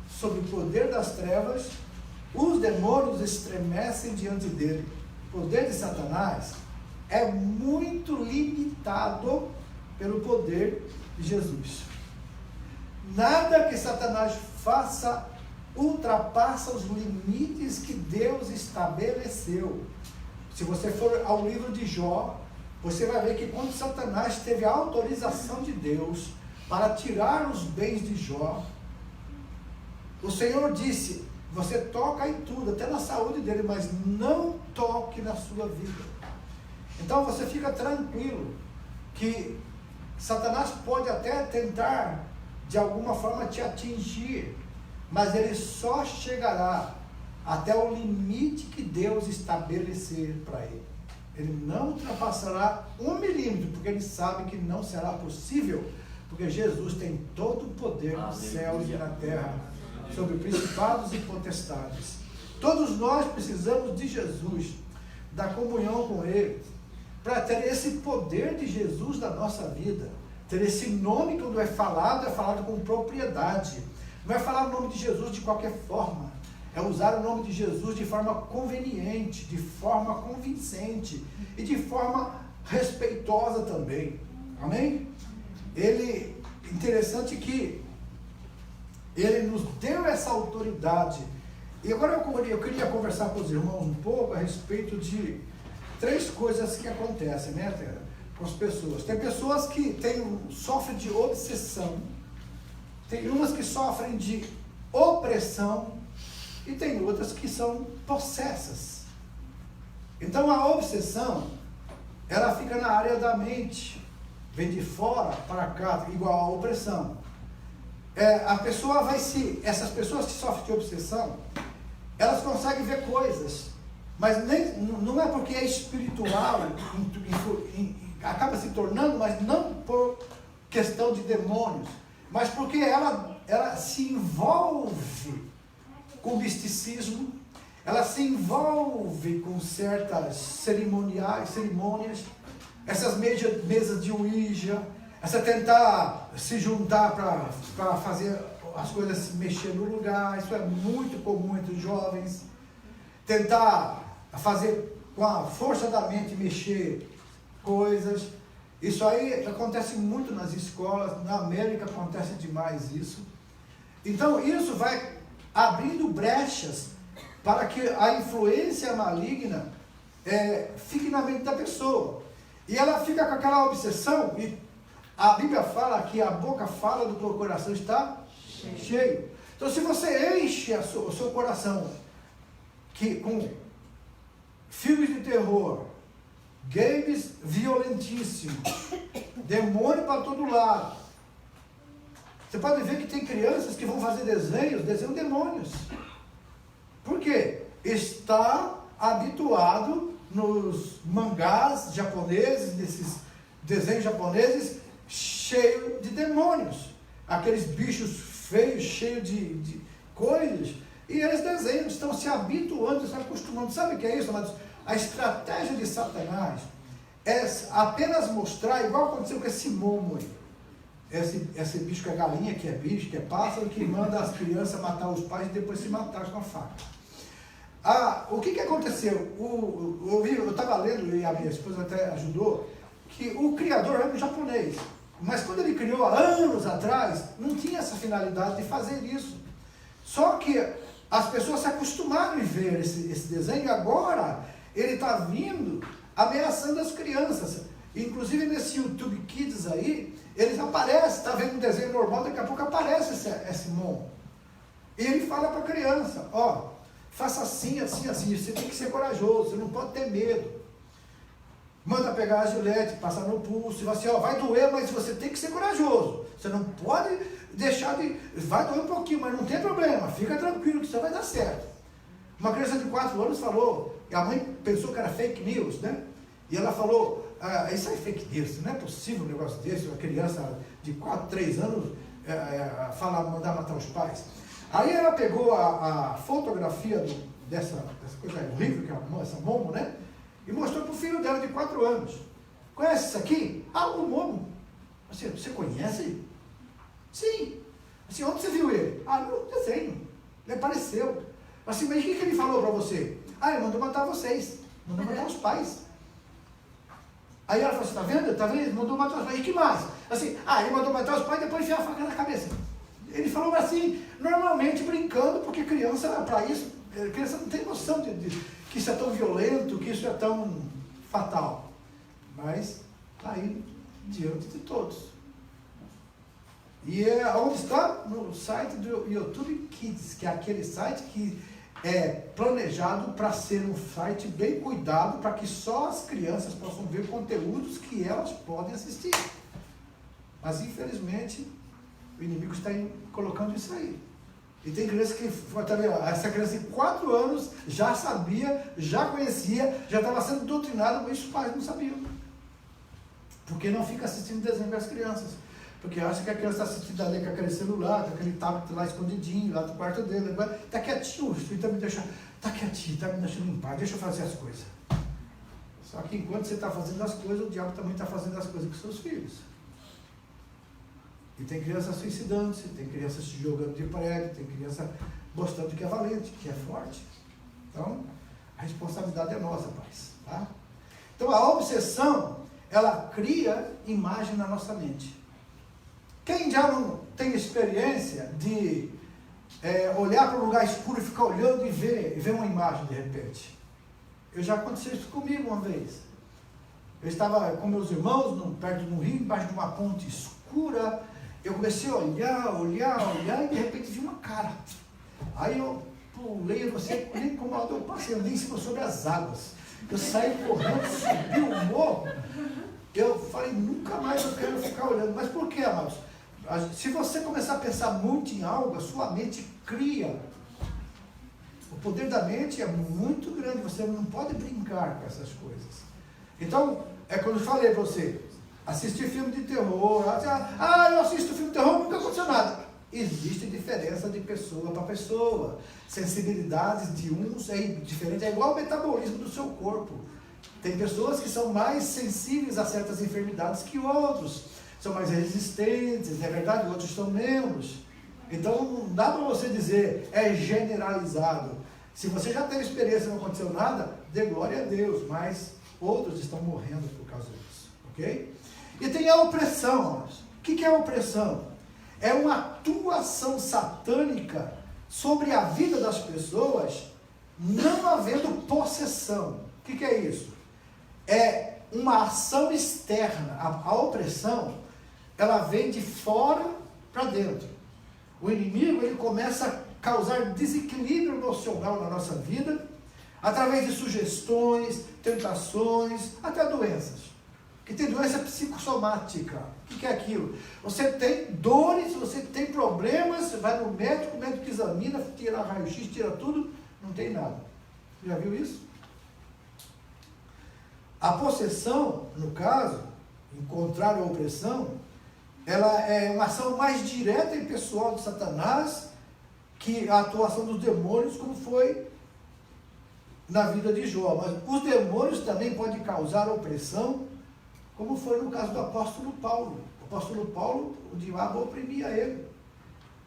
sobre o poder das trevas. Os demônios estremecem diante dele. O poder de Satanás é muito limitado pelo poder de Jesus. Nada que Satanás faça ultrapassa os limites que Deus estabeleceu. Se você for ao livro de Jó, você vai ver que quando Satanás teve a autorização de Deus para tirar os bens de Jó, o Senhor disse: você toca em tudo, até na saúde dele, mas não toque na sua vida. Então você fica tranquilo que Satanás pode até tentar de alguma forma te atingir, mas ele só chegará até o limite que Deus estabelecer para ele. Ele não ultrapassará 1 milímetro, porque ele sabe que não será possível, porque Jesus tem todo o poder nos céus e na terra, sobre principados e potestades. Todos nós precisamos de Jesus, da comunhão com Ele, para ter esse poder de Jesus na nossa vida, ter esse nome que quando é falado com propriedade. Não é falar o nome de Jesus de qualquer forma, é usar o nome de Jesus de forma conveniente, de forma convincente e de forma respeitosa também. Amém? Interessante que Ele nos deu essa autoridade. E agora eu queria conversar com os irmãos um pouco a respeito de 3 coisas que acontecem, né, com as pessoas. Tem pessoas que sofrem de obsessão, tem umas que sofrem de opressão e tem outras que são possessas. Então a obsessão ela fica na área da mente, vem de fora para cá, igual a opressão. A pessoa essas pessoas que sofrem de obsessão, elas conseguem ver coisas, mas não é porque é espiritual, acaba se tornando, mas não por questão de demônios, mas porque ela se envolve com misticismo, ela se envolve com certas cerimônias, essas mesas de Ouija, essa tentar se juntar para fazer as coisas se mexer no lugar. Isso é muito comum entre os jovens. Tentar fazer com a força da mente mexer coisas. Isso aí acontece muito nas escolas, na América acontece demais isso. Então isso vai abrindo brechas para que a influência maligna fique na mente da pessoa. E ela fica com aquela obsessão, e a Bíblia fala que a boca fala do que o coração está cheio. Então se você enche o seu coração com filmes de terror, games violentíssimos, demônio para todo lado, você pode ver que tem crianças que vão fazer desenhos demônios. Por quê? Está habituado nos mangás japoneses, desses desenhos japoneses, cheio de demônios. Aqueles bichos feios, cheios de coisas. E eles desenham, estão se habituando, se acostumando. Sabe o que é isso, amados? A estratégia de Satanás é apenas mostrar, igual aconteceu com esse momo aí. Esse bicho que é galinha, que é bicho, que é pássaro, que manda as crianças matar os pais e depois se matar com a faca. O que aconteceu? Eu estava lendo, e a minha esposa até ajudou, que o criador era um japonês. Mas quando ele criou há anos atrás, não tinha essa finalidade de fazer isso. Só que as pessoas se acostumaram em ver esse desenho, e agora ele está vindo ameaçando as crianças. Inclusive nesse YouTube Kids aí, eles aparecem, está vendo um desenho normal, daqui a pouco aparece esse mon. E ele fala para a criança, faça assim, assim, assim, você tem que ser corajoso, você não pode ter medo. Manda pegar a gilete, passar no pulso, e fala assim, vai doer, mas você tem que ser corajoso. Você não pode deixar de... Vai doer um pouquinho, mas não tem problema, fica tranquilo que isso vai dar certo. Uma criança de 4 anos falou, e a mãe pensou que era fake news, né? E ela falou, isso é fake news, não é possível um negócio desse, uma criança de 4, 3 anos mandar matar os pais. Aí ela pegou a fotografia dessa coisa horrível, que é essa momo, né? E mostrou para o filho dela de 4 anos. Conhece isso aqui? O momo. Assim, você conhece? Sim. Assim, onde você viu ele? No desenho. Ele apareceu. Assim, mas o que ele falou para você? Ele mandou matar vocês. Mandou matar os pais. Aí ela falou assim, tá vendo? Ele mandou matar os pais. E que mais? Assim, ele mandou matar os pais e depois enfiar a faca na cabeça. Ele falou assim, normalmente brincando, porque criança, para isso, criança não tem noção de que isso é tão violento, que isso é tão fatal. Mas está aí diante de todos. E onde está? No site do YouTube Kids, que é aquele site que é planejado para ser um site bem cuidado, para que só as crianças possam ver conteúdos que elas podem assistir. Mas infelizmente o inimigo está colocando isso aí. E tem criança que, essa criança de 4 anos já sabia, já conhecia, já estava sendo doutrinada, mas os pais não sabiam. Porque não fica assistindo desenho com as crianças. Porque acha que a criança está assistindo ali com aquele celular, com aquele tablet lá escondidinho, lá no quarto dele. Está quietinho, está quietinho, está me deixando em paz, deixa eu fazer as coisas. Só que enquanto você está fazendo as coisas, o diabo também está fazendo as coisas com seus filhos. E tem criança suicidando-se, tem criança se jogando de prédio, tem criança mostrando que é valente, que é forte. Então, a responsabilidade é nossa, pais. Tá? Então, a obsessão, ela cria imagem na nossa mente. Quem já não tem experiência de olhar para um lugar escuro e ficar olhando e ver uma imagem de repente? Já aconteceu isso comigo uma vez. Eu estava com meus irmãos perto de um rio, embaixo de uma ponte escura. Eu comecei a olhar e de repente vi uma cara. Aí eu pulei, nem como eu passei, eu andei em cima sobre as águas. Eu saí correndo, subi o morro. Eu falei, nunca mais eu quero ficar olhando. Mas por quê, amados? Se você começar a pensar muito em algo, a sua mente cria. O poder da mente é muito grande, você não pode brincar com essas coisas. Então, é quando eu falei para você, assistir filme de terror, eu assisto filme de terror, nunca aconteceu nada. Existe diferença de pessoa para pessoa. Sensibilidades de uns é diferente, é igual ao metabolismo do seu corpo. Tem pessoas que são mais sensíveis a certas enfermidades que outros, são mais resistentes, é verdade, outros são menos. Então não dá para você dizer, é generalizado. Se você já teve experiência e não aconteceu nada, dê glória a Deus, mas outros estão morrendo por causa disso, ok? E tem a opressão. O que é a opressão? É uma atuação satânica sobre a vida das pessoas, não havendo possessão. O que é isso? É uma ação externa. A opressão, ela vem de fora para dentro. O inimigo, ele começa a causar desequilíbrio emocional na nossa vida, através de sugestões, tentações, até doenças. Que tem doença psicossomática. O que é aquilo? Você tem dores, você tem problemas, vai no médico, o médico examina, tira raio-x, tira tudo, não tem nada. Já viu isso? A possessão, no caso, em contrário à opressão, ela é uma ação mais direta e pessoal de Satanás que a atuação dos demônios, como foi na vida de Jó. Mas os demônios também podem causar opressão, como foi no caso do apóstolo Paulo. O apóstolo Paulo, o diabo oprimia ele.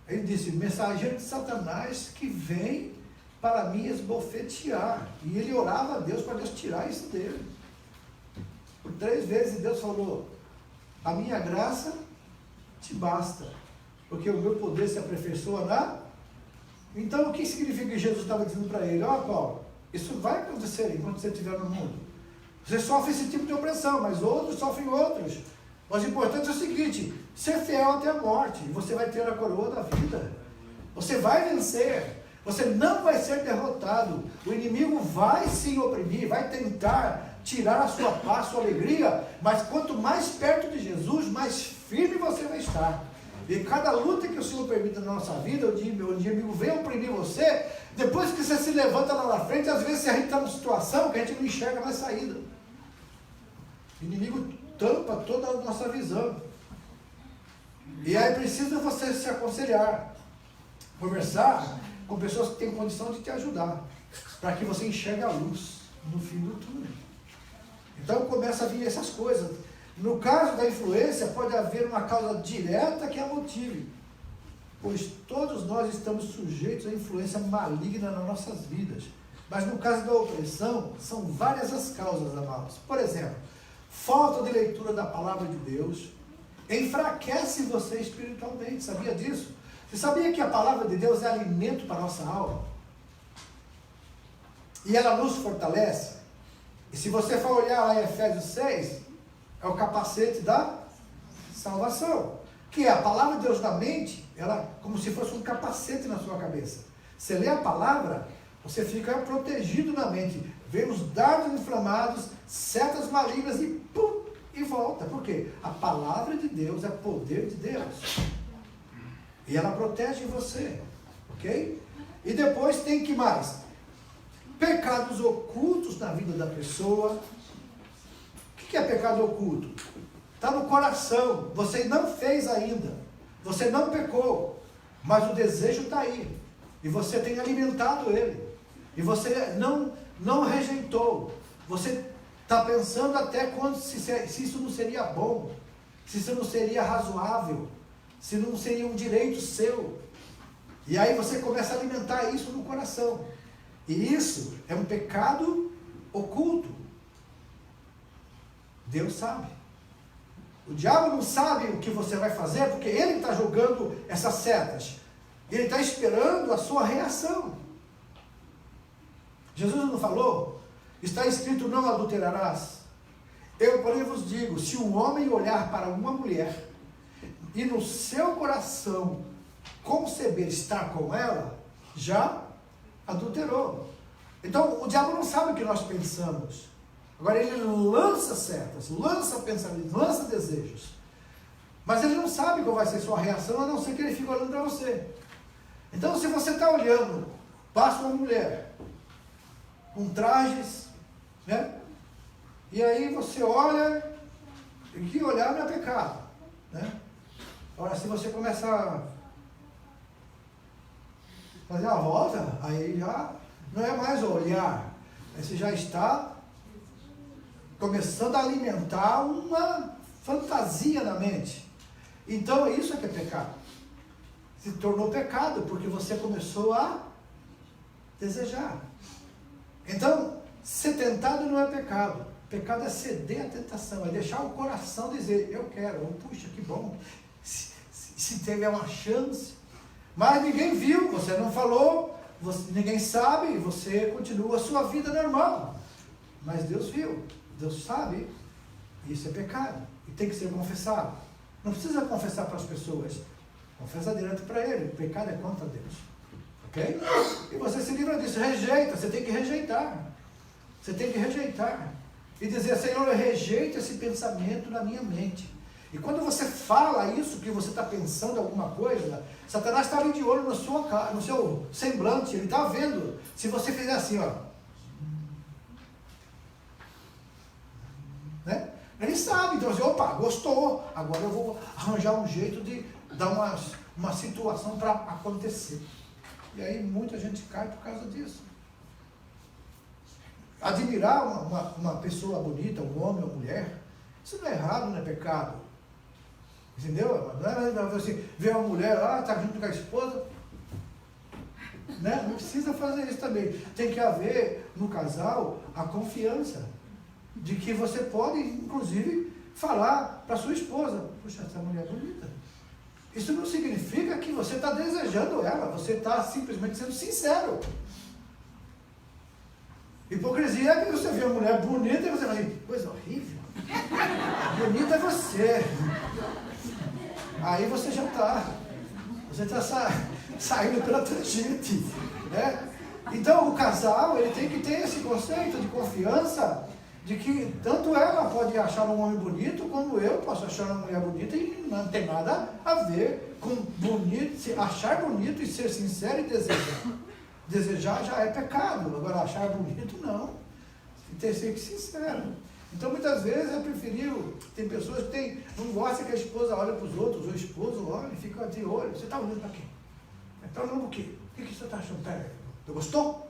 Ele disse, mensageiro de Satanás que vem para me esbofetear. E ele orava a Deus para Deus tirar isso dele. Por 3 vezes Deus falou, a minha graça te basta, porque o meu poder se aperfeiçoa na... Então o que significa que Jesus estava dizendo para ele? Ó, Paulo, isso vai acontecer enquanto você estiver no mundo. Você sofre esse tipo de opressão, mas outros sofrem outros. Mas o importante é o seguinte, ser fiel até a morte, e você vai ter a coroa da vida. Você vai vencer, você não vai ser derrotado. O inimigo vai se oprimir, vai tentar tirar a sua paz, a sua alegria, mas quanto mais perto de Jesus, mais firme você vai estar. E cada luta que o Senhor permite na nossa vida, o inimigo vem oprimir você, depois que você se levanta lá na frente, às vezes a gente está numa situação que a gente não enxerga mais saída. O inimigo tampa toda a nossa visão. E aí precisa você se aconselhar, conversar com pessoas que têm condição de te ajudar, para que você enxergue a luz no fim do túnel. Então começa a vir essas coisas. No caso da influência, pode haver uma causa direta que a motive, pois todos nós estamos sujeitos à influência maligna nas nossas vidas. Mas no caso da opressão, são várias as causas, amados. Por exemplo, falta de leitura da palavra de Deus enfraquece você espiritualmente. Sabia disso? Você sabia que a palavra de Deus é alimento para a nossa alma? E ela nos fortalece? E se você for olhar lá em Efésios 6, é o capacete da salvação, que é a palavra de Deus na mente, ela como se fosse um capacete na sua cabeça. Você lê a palavra, você fica protegido na mente. Vem os dardos inflamados, setas malignas e pum, e volta. Por quê? A palavra de Deus é poder de Deus. E ela protege você, ok? E depois tem que mais? Pecados ocultos na vida da pessoa. O que é pecado oculto? Está no coração, você não fez ainda, você não pecou, mas o desejo está aí, e você tem alimentado ele, e você não rejeitou, você está pensando até quando, se isso não seria bom, se isso não seria razoável, se não seria um direito seu, e aí você começa a alimentar isso no coração. E isso é um pecado oculto. Deus sabe. O diabo não sabe o que você vai fazer, porque ele está jogando essas setas. Ele está esperando a sua reação. Jesus não falou? Está escrito, não adulterarás. Eu, porém, vos digo, se um homem olhar para uma mulher, e no seu coração conceber estar com ela, já adulterou. Então, o diabo não sabe o que nós pensamos. Agora, ele lança setas, lança pensamentos, lança desejos. Mas ele não sabe qual vai ser a sua reação, a não ser que ele fique olhando para você. Então, se você está olhando, passa uma mulher com trajes, né? E aí você olha, e que olhar não é pecado, né? Agora, se você começa a fazer a volta, aí já não é mais olhar, aí você já está começando a alimentar uma fantasia na mente. Então, isso é que é pecado. Se tornou pecado porque você começou a desejar. Então, ser tentado não é pecado. Pecado é ceder à tentação, é deixar o coração dizer, eu quero, puxa, que bom, se teve uma chance. Mas ninguém viu, você não falou, ninguém sabe, você continua a sua vida normal. Mas Deus viu, Deus sabe, isso é pecado, e tem que ser confessado. Não precisa confessar para as pessoas, confessa direto para Ele, o pecado é contra Deus. Ok? E você se livra disso, rejeita, você tem que rejeitar. Você tem que rejeitar. E dizer, Senhor, eu rejeito esse pensamento na minha mente. E quando você fala isso, que você está pensando alguma coisa, Satanás está ali de olho no seu semblante, ele está vendo. Se você fizer assim, ó. Né? Ele sabe, então assim, opa, gostou, agora eu vou arranjar um jeito de dar uma situação para acontecer. E aí muita gente cai por causa disso. Admirar uma pessoa bonita, um homem ou mulher, isso não é errado, não é pecado. Entendeu? Não é assim, ver uma mulher lá, está junto com a esposa, né? Não precisa fazer isso também. Tem que haver no casal a confiança de que você pode, inclusive, falar para sua esposa, puxa, essa mulher é bonita. Isso não significa que você está desejando ela, você está simplesmente sendo sincero. Hipocrisia é que você vê uma mulher bonita e você fala assim, coisa horrível. Bonita é você. Aí você já está. Você está saindo pela tangente. Né? Então o casal ele tem que ter esse conceito de confiança de que tanto ela pode achar um homem bonito, como eu posso achar uma mulher bonita, e não tem nada a ver com bonito, achar bonito e ser sincero e desejar. Desejar já é pecado, agora achar bonito não. Tem que ser sincero. Então muitas vezes é preferível, tem pessoas que não gostam que a esposa olhe para os outros, ou o esposo olha e fica de olho. Você está olhando para quem? Está olhando para o quê? O que você está achando? Pera, tu gostou?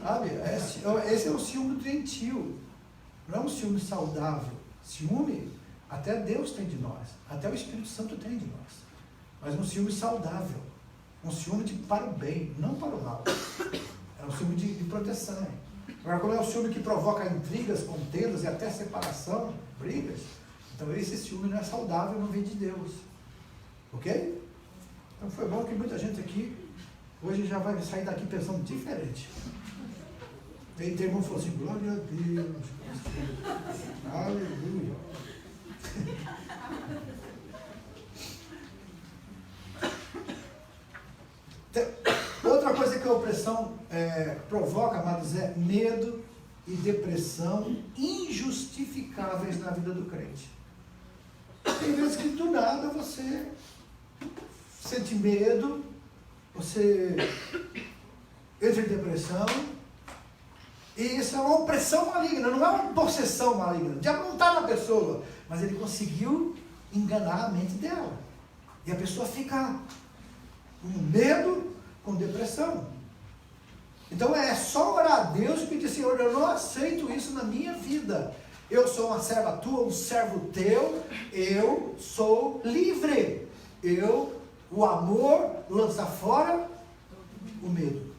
Sabe? Esse é o ciúme doentio. Não é um ciúme saudável. Ciúme, até Deus tem de nós. Até o Espírito Santo tem de nós. Mas um ciúme saudável. Um ciúme para o bem, não para o mal. É um ciúme de proteção. Agora, quando é um ciúme que provoca intrigas, contendas e até separação, brigas, então esse ciúme não é saudável, não vem de Deus. Ok? Então foi bom que muita gente aqui, hoje já vai sair daqui pensando diferente. E aí tem irmão falou assim, glória a Deus. Aleluia. Outra coisa que a opressão provoca, amados, é medo e depressão injustificáveis na vida do crente. Tem vezes que do nada você sente medo, você entra em depressão, e isso é uma opressão maligna, não é uma possessão maligna. O diabo não está na pessoa, mas ele conseguiu enganar a mente dela. E a pessoa fica com medo, com depressão. Então é só orar a Deus e pedir, Senhor, eu não aceito isso na minha vida. Eu sou uma serva tua, um servo teu, eu sou livre. O amor lança fora o medo.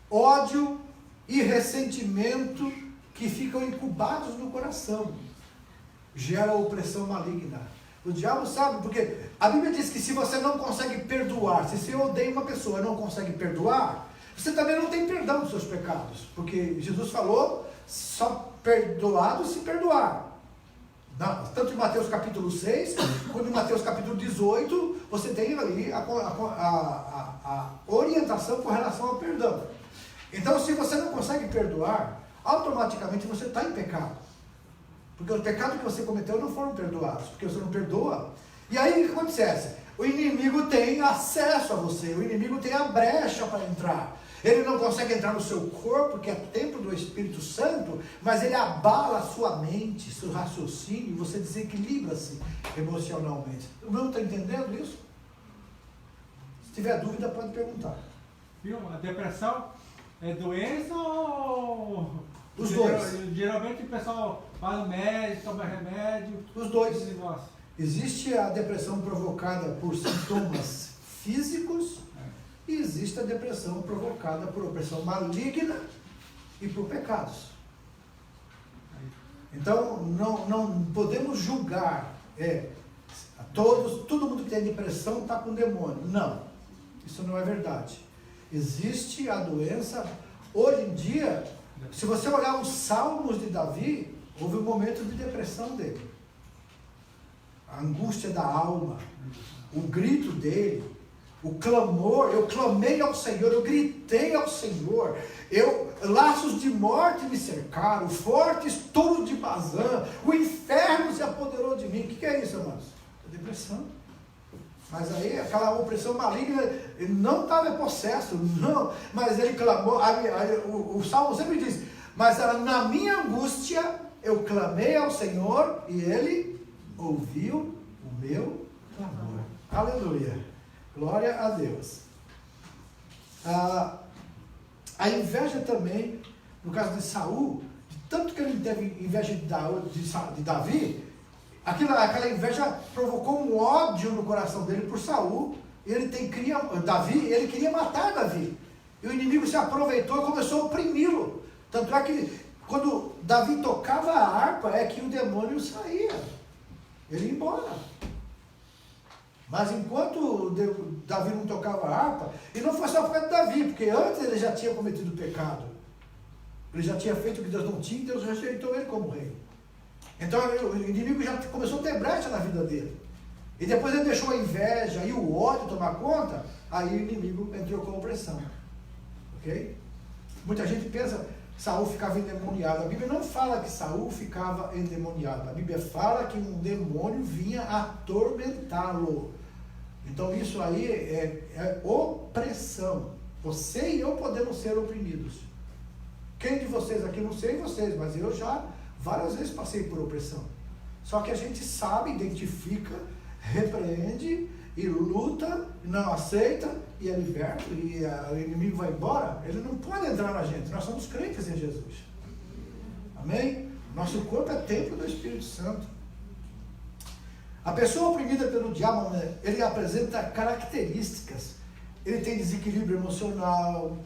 Ódio e ressentimento que ficam incubados no coração gera opressão maligna. O diabo sabe, porque a Bíblia diz que se você não consegue perdoar, se você odeia uma pessoa e não consegue perdoar, você também não tem perdão dos seus pecados, porque Jesus falou, só perdoado se perdoar. Não, tanto em Mateus capítulo 6, quanto em Mateus capítulo 18, você tem ali a orientação com relação ao perdão. Então, se você não consegue perdoar, automaticamente você está em pecado. Porque os pecados que você cometeu não foram perdoados, porque você não perdoa. E aí o que acontece? O inimigo tem acesso a você, o inimigo tem a brecha para entrar. Ele não consegue entrar no seu corpo, que é templo do Espírito Santo, mas ele abala a sua mente, seu raciocínio, e você desequilibra-se emocionalmente. O meu está entendendo isso? Se tiver dúvida, pode perguntar. Viu? A depressão é doença ou... Os dois. Geralmente o pessoal vai no médico, toma remédio. Os dois. Esse negócio. Existe a depressão provocada por sintomas físicos e existe a depressão provocada por opressão maligna e por pecados. Então, não podemos julgar todo mundo que tem depressão está com demônio. Não, isso não é verdade. Existe a doença. Hoje em dia, se você olhar os salmos de Davi, houve um momento de depressão dele. A angústia da alma, o grito dele, o clamor, eu clamei ao Senhor, eu gritei ao Senhor, laços de morte me cercaram, fortes touros de Bazã, o inferno se apoderou de mim. O que é isso, irmãos? É depressão. Mas aí aquela opressão maligna, ele não estava possesso, não, mas ele clamou, o Salmo sempre diz, mas era na minha angústia, eu clamei ao Senhor e ele ouviu o meu clamor. Aleluia. Glória a Deus. A inveja também, no caso de Saul, de tanto que ele teve inveja de Davi, aquela inveja provocou um ódio no coração dele por Saul. Ele queria matar Davi. E o inimigo se aproveitou e começou a oprimi-lo. Tanto é que quando Davi tocava a harpa, é que o demônio saía. Ele ia embora. Mas enquanto Davi não tocava a harpa, e não foi só por causa de Davi, porque antes ele já tinha cometido pecado. Ele já tinha feito o que Deus não tinha, e Deus rejeitou ele como rei. Então o inimigo já começou a ter brecha na vida dele. E depois ele deixou a inveja e o ódio tomar conta, aí o inimigo entrou com a opressão. Ok? Muita gente pensa que Saul ficava endemoniado. A Bíblia não fala que Saul ficava endemoniado. A Bíblia fala que um demônio vinha atormentá-lo. Então isso aí é opressão. Você e eu podemos ser oprimidos. Quem de vocês aqui, não sei vocês, mas eu já várias vezes passei por opressão. Só que a gente sabe, identifica, repreende e luta, não aceita e é liberto e o inimigo vai embora. Ele não pode entrar na gente. Nós somos crentes em Jesus. Amém? Nosso corpo é templo do Espírito Santo. A pessoa oprimida pelo diabo, ele apresenta características. Ele tem desequilíbrio emocional,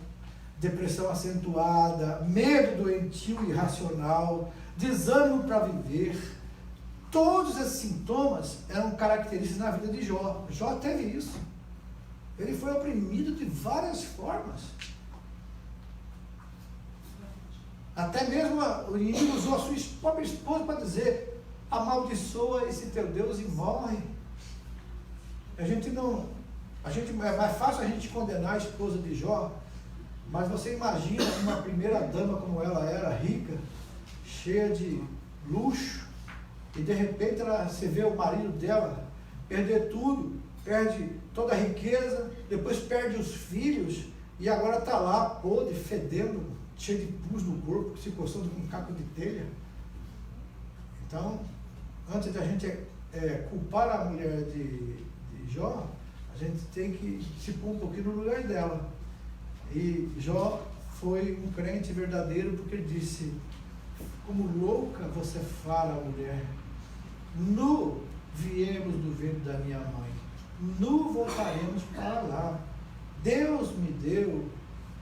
depressão acentuada, medo doentio e irracional, desânimo para viver. Todos esses sintomas eram características na vida de Jó. Jó teve isso. Ele foi oprimido de várias formas. Até mesmo o inimigo usou a sua própria esposa para dizer: amaldiçoa esse teu Deus e morre. É mais fácil a gente condenar a esposa de Jó, mas você imagina uma primeira dama como ela era, rica, cheia de luxo, e de repente você vê o marido dela perder tudo, perde toda a riqueza, depois perde os filhos, e agora está lá podre, fedendo, cheio de pus no corpo, se coçando com um caco de telha. Então, antes da gente culpar a mulher de Jó, a gente tem que se pôr um pouquinho no lugar dela. E Jó foi um crente verdadeiro, porque ele disse: como louca você fala, mulher, nu viemos do ventre da minha mãe, nu voltaremos para lá. Deus me deu,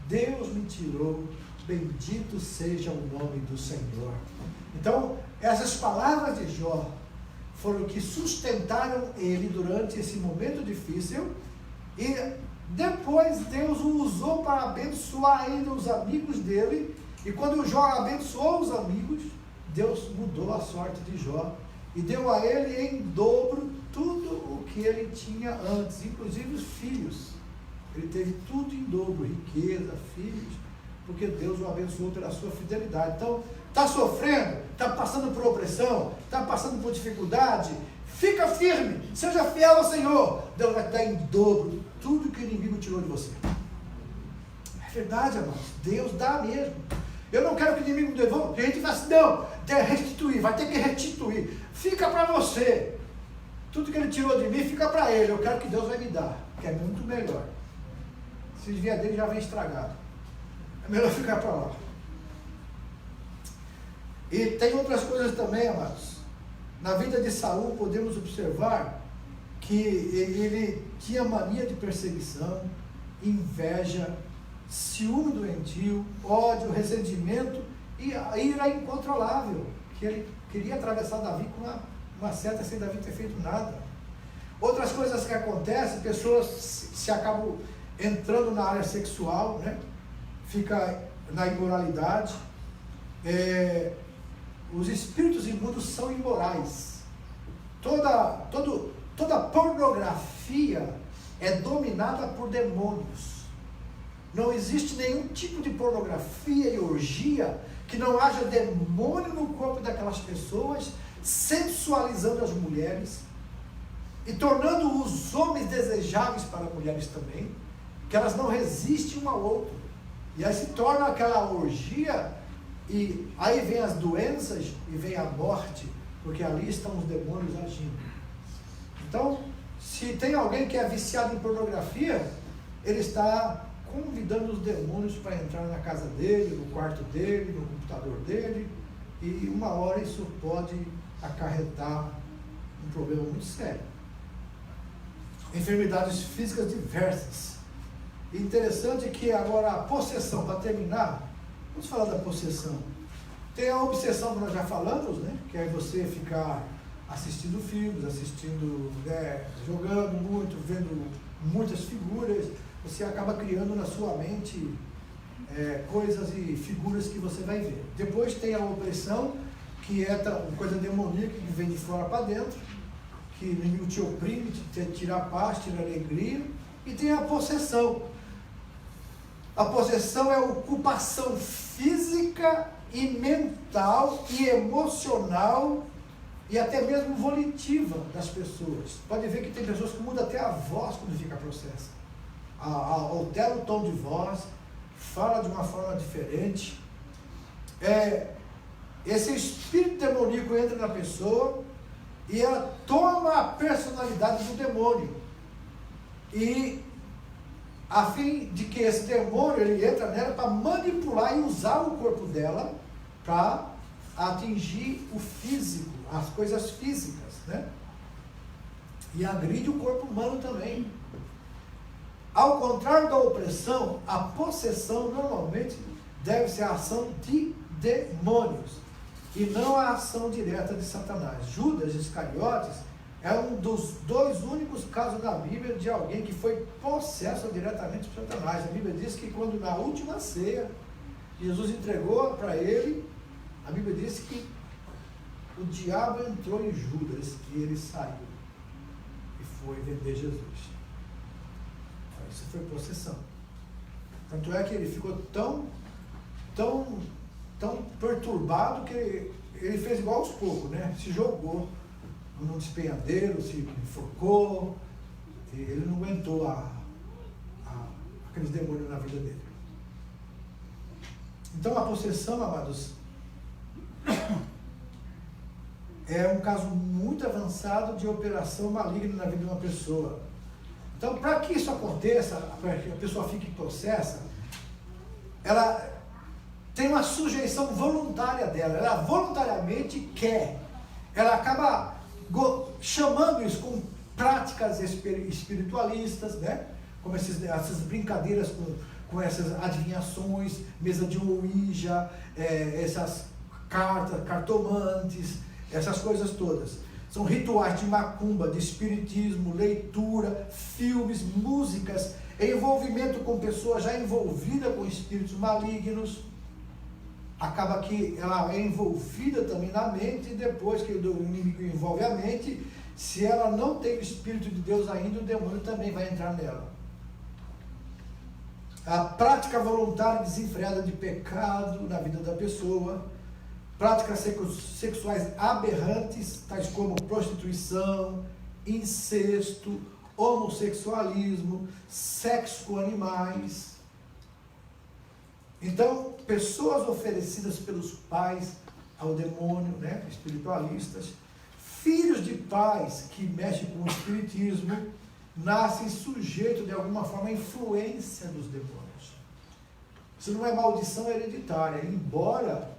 Deus me tirou, bendito seja o nome do Senhor. Então, essas palavras de Jó foram que sustentaram ele durante esse momento difícil, e depois Deus o usou para abençoar ainda os amigos dele. E quando Jó abençoou os amigos, Deus mudou a sorte de Jó e deu a ele em dobro tudo o que ele tinha antes, inclusive os filhos. Ele teve tudo em dobro, riqueza, filhos. porque Deus o abençoou pela sua fidelidade. Então, está sofrendo, está passando por opressão, está passando por dificuldade, fica firme, seja fiel ao Senhor. Deus vai te dar em dobro tudo que o inimigo tirou de você. É verdade, amados, Deus dá mesmo. Eu não quero que o inimigo me devolva. A gente fala assim, não, tem que restituir, vai ter que restituir. Fica para você. Tudo que ele tirou de mim, fica para ele. Eu quero que Deus vai me dar, que é muito melhor. Se vier dele, já vem estragado. É melhor ficar para lá. E tem outras coisas também, amados. Na vida de Saul, podemos observar que ele tinha mania de perseguição, inveja, ciúme doentio, ódio, ressentimento e a ira incontrolável, que ele queria atravessar Davi com uma seta sem Davi ter feito nada. Outras coisas que acontecem, pessoas se acabam entrando na área sexual, né? Fica na imoralidade. Os espíritos imundos são imorais. Toda pornografia é dominada por demônios. Não existe nenhum tipo de pornografia e orgia que não haja demônio no corpo daquelas pessoas, sensualizando as mulheres e tornando os homens desejáveis para mulheres também, que elas não resistem um ao outro. E aí se torna aquela orgia, e aí vem as doenças e vem a morte, porque ali estão os demônios agindo. Então, se tem alguém que é viciado em pornografia, ele está convidando os demônios para entrar na casa dele, no quarto dele, no computador dele, e uma hora isso pode acarretar um problema muito sério. Enfermidades físicas diversas. E interessante que agora a possessão, para terminar, vamos falar da possessão. Tem a obsessão que nós já falamos, né? Que é você ficar assistindo filmes, jogando muito, vendo muitas figuras. Você acaba criando na sua mente coisas e figuras que você vai ver. Depois tem a opressão, que é uma coisa demoníaca que vem de fora para dentro, que o inimigo te oprime, te tira a paz, tira a alegria. E tem a possessão. A possessão é a ocupação física e mental e emocional e até mesmo volitiva das pessoas. Pode ver que tem pessoas que mudam até a voz quando fica possessa. Altera o tom de voz, fala de uma forma diferente. Esse espírito demoníaco entra na pessoa e ela toma a personalidade do demônio. E a fim de que esse demônio ele entra nela para manipular e usar o corpo dela para atingir o físico, as coisas físicas, né? E agride o corpo humano também. Ao contrário da opressão, a possessão normalmente deve ser a ação de demônios e não a ação direta de Satanás. Judas Iscariotes é um dos dois únicos casos na Bíblia de alguém que foi possesso diretamente por Satanás. A Bíblia diz que quando na última ceia, Jesus entregou para ele, a Bíblia diz que o diabo entrou em Judas e ele saiu e foi vender Jesus. Isso foi possessão. Tanto é que ele ficou tão perturbado que ele fez igual aos poucos, né? Se jogou num despenhadeiro, se enforcou, e ele não aguentou aqueles demônios na vida dele. Então a possessão, amados, é um caso muito avançado de operação maligna na vida de uma pessoa. Então, para que isso aconteça, para que a pessoa fique possessa, ela tem uma sujeição voluntária dela, ela voluntariamente quer, ela acaba chamando isso com práticas espiritualistas, né? Como essas brincadeiras com essas adivinhações, mesa de ouija, essas cartas, cartomantes, essas coisas todas. São rituais de macumba, de espiritismo, leitura, filmes, músicas, envolvimento com pessoas já envolvidas com espíritos malignos. Acaba que ela é envolvida também na mente, e depois que o inimigo envolve a mente, se ela não tem o Espírito de Deus ainda, o demônio também vai entrar nela. a prática voluntária desenfreada de pecado na vida da pessoa, práticas sexuais aberrantes, tais como prostituição, incesto, homossexualismo, sexo com animais. Então, pessoas oferecidas pelos pais ao demônio, né, espiritualistas, filhos de pais que mexem com o espiritismo, nascem sujeitos de alguma forma à influência dos demônios. Isso não é maldição hereditária, embora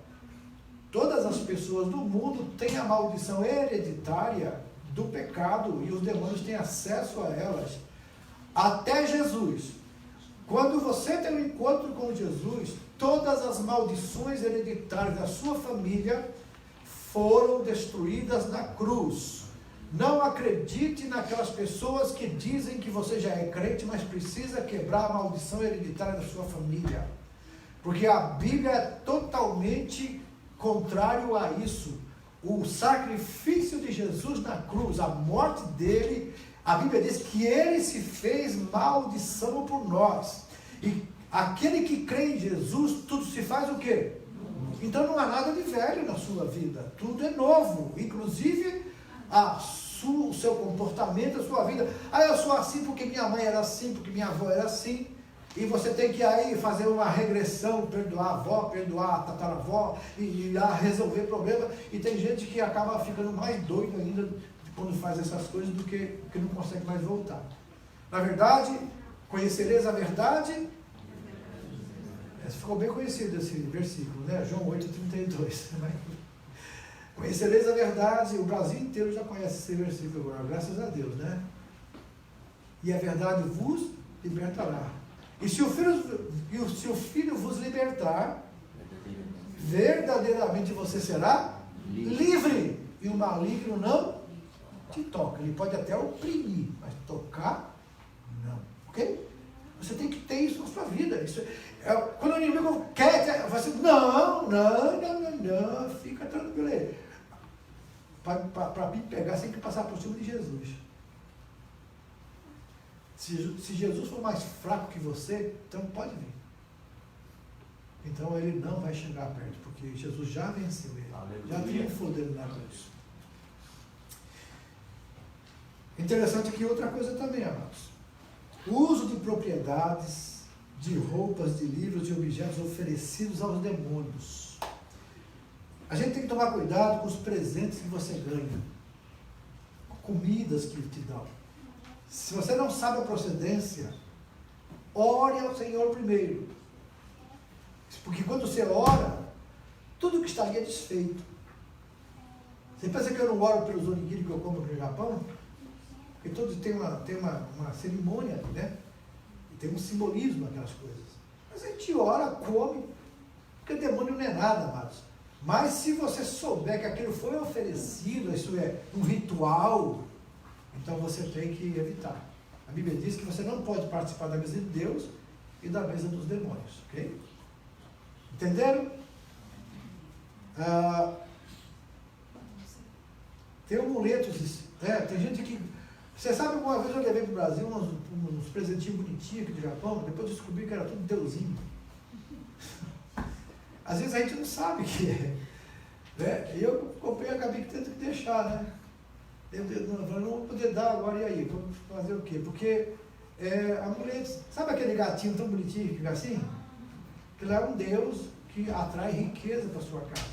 todas as pessoas do mundo tenham a maldição hereditária do pecado e os demônios têm acesso a elas. Até Jesus. Quando você tem um encontro com Jesus, todas as maldições hereditárias da sua família foram destruídas na cruz. Não acredite naquelas pessoas que dizem que você já é crente, mas precisa quebrar a maldição hereditária da sua família. Porque a Bíblia é totalmente contrário a isso. O sacrifício de Jesus na cruz, a morte dele, a Bíblia diz que ele se fez maldição por nós. E aquele que crê em Jesus, tudo se faz o quê? Então não há nada de velho na sua vida. Tudo é novo. Inclusive o seu comportamento, a sua vida. Eu sou assim porque minha mãe era assim, porque minha avó era assim. E você tem que aí fazer uma regressão, perdoar a avó, perdoar a tataravó, e ir lá resolver problema. E tem gente que acaba ficando mais doido ainda quando faz essas coisas do que não consegue mais voltar. Na verdade, conhecereis a verdade. Ficou bem conhecido esse versículo, né? João 8,32. Conhecereis a verdade. O Brasil inteiro já conhece esse versículo agora, graças a Deus, né? E a verdade vos libertará. E se o Filho vos libertar, verdadeiramente você será livre. E o maligno não te toca. Ele pode até oprimir, mas tocar, não. Ok? Você tem que ter isso na sua vida. Isso quando o inimigo quer, você não, fica tranquilo aí. Para me pegar, você tem que passar por cima de Jesus. Se Jesus for mais fraco que você, então pode vir. Então ele não vai chegar perto, porque Jesus já venceu ele. Aleluia. Já triunfou dele na cruz. Interessante aqui outra coisa também, amados. O uso de propriedades, de roupas, de livros e objetos oferecidos aos demônios. A gente tem que tomar cuidado com os presentes que você ganha, com comidas que te dão. Se você não sabe a procedência, ore ao Senhor primeiro. Porque quando você ora, tudo que estaria é desfeito. Você pensa que eu não oro pelos onigiri que eu como no Japão? Porque todos têm uma cerimônia, né? E tem um simbolismo naquelas coisas. Mas a gente ora, come, porque o demônio não é nada, amados. Mas se você souber que aquilo foi oferecido, isso é um ritual, então você tem que evitar. A Bíblia diz que você não pode participar da mesa de Deus e da mesa dos demônios, ok? Entenderam? Tem amuletos, tem gente que... Você sabe, uma vez eu levei para o Brasil uns presentinhos bonitinhos aqui do Japão, depois eu descobri que era tudo deusinho. Às vezes a gente não sabe o que é. Né? E eu comprei e acabei tendo que deixar, né? Eu não vou poder dar agora, e aí? Vou fazer o quê? Porque amuletos, sabe aquele gatinho tão bonitinho que fica assim? Aquilo é um Deus que atrai riqueza para sua casa.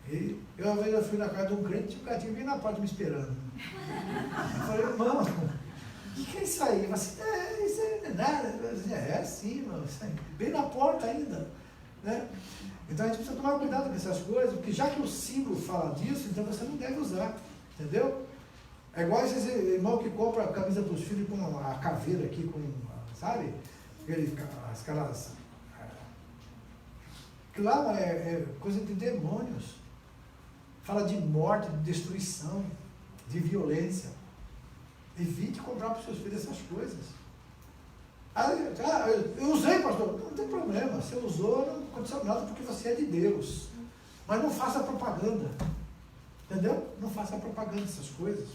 E uma vez eu fui na casa de um crente e o gatinho veio na porta me esperando. Eu falei, irmão, o que é isso aí? Ele falou assim, isso aí não é nada. Eu falei, é sim, irmão, isso aí. Veio na porta ainda. Né? Então a gente precisa tomar cuidado com essas coisas, porque já que o símbolo fala disso, então você não deve usar. Entendeu? É igual esses irmãos que compram a camisa para os filhos com a caveira aqui, sabe? Aquelas... Aquilo lá é coisa de demônios. Fala de morte, de destruição, de violência. Evite comprar para os seus filhos essas coisas. Eu usei, pastor. Não tem problema. Você usou, não aconteceu nada porque você é de Deus. Mas não faça propaganda. Entendeu? Não faça propaganda dessas coisas.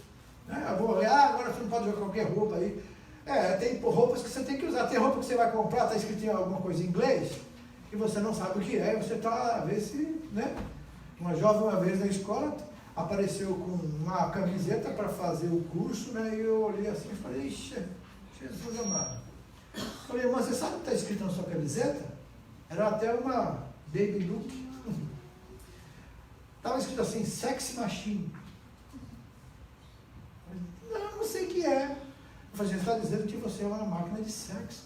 Agora você não pode jogar qualquer roupa aí. Tem roupas que você tem que usar. Tem roupa que você vai comprar, está escrito em alguma coisa em inglês, e você não sabe o que é, e você está, a ver se, né? Uma jovem, uma vez na escola, apareceu com uma camiseta para fazer o curso, né? E eu olhei assim e falei, ixi, Jesus amado. Falei, irmã, você sabe o que está escrito na sua camiseta? Era até uma baby look. Estava escrito assim, sexy machine. Não sei o que é. Eu falei, você está dizendo que você é uma máquina de sexo.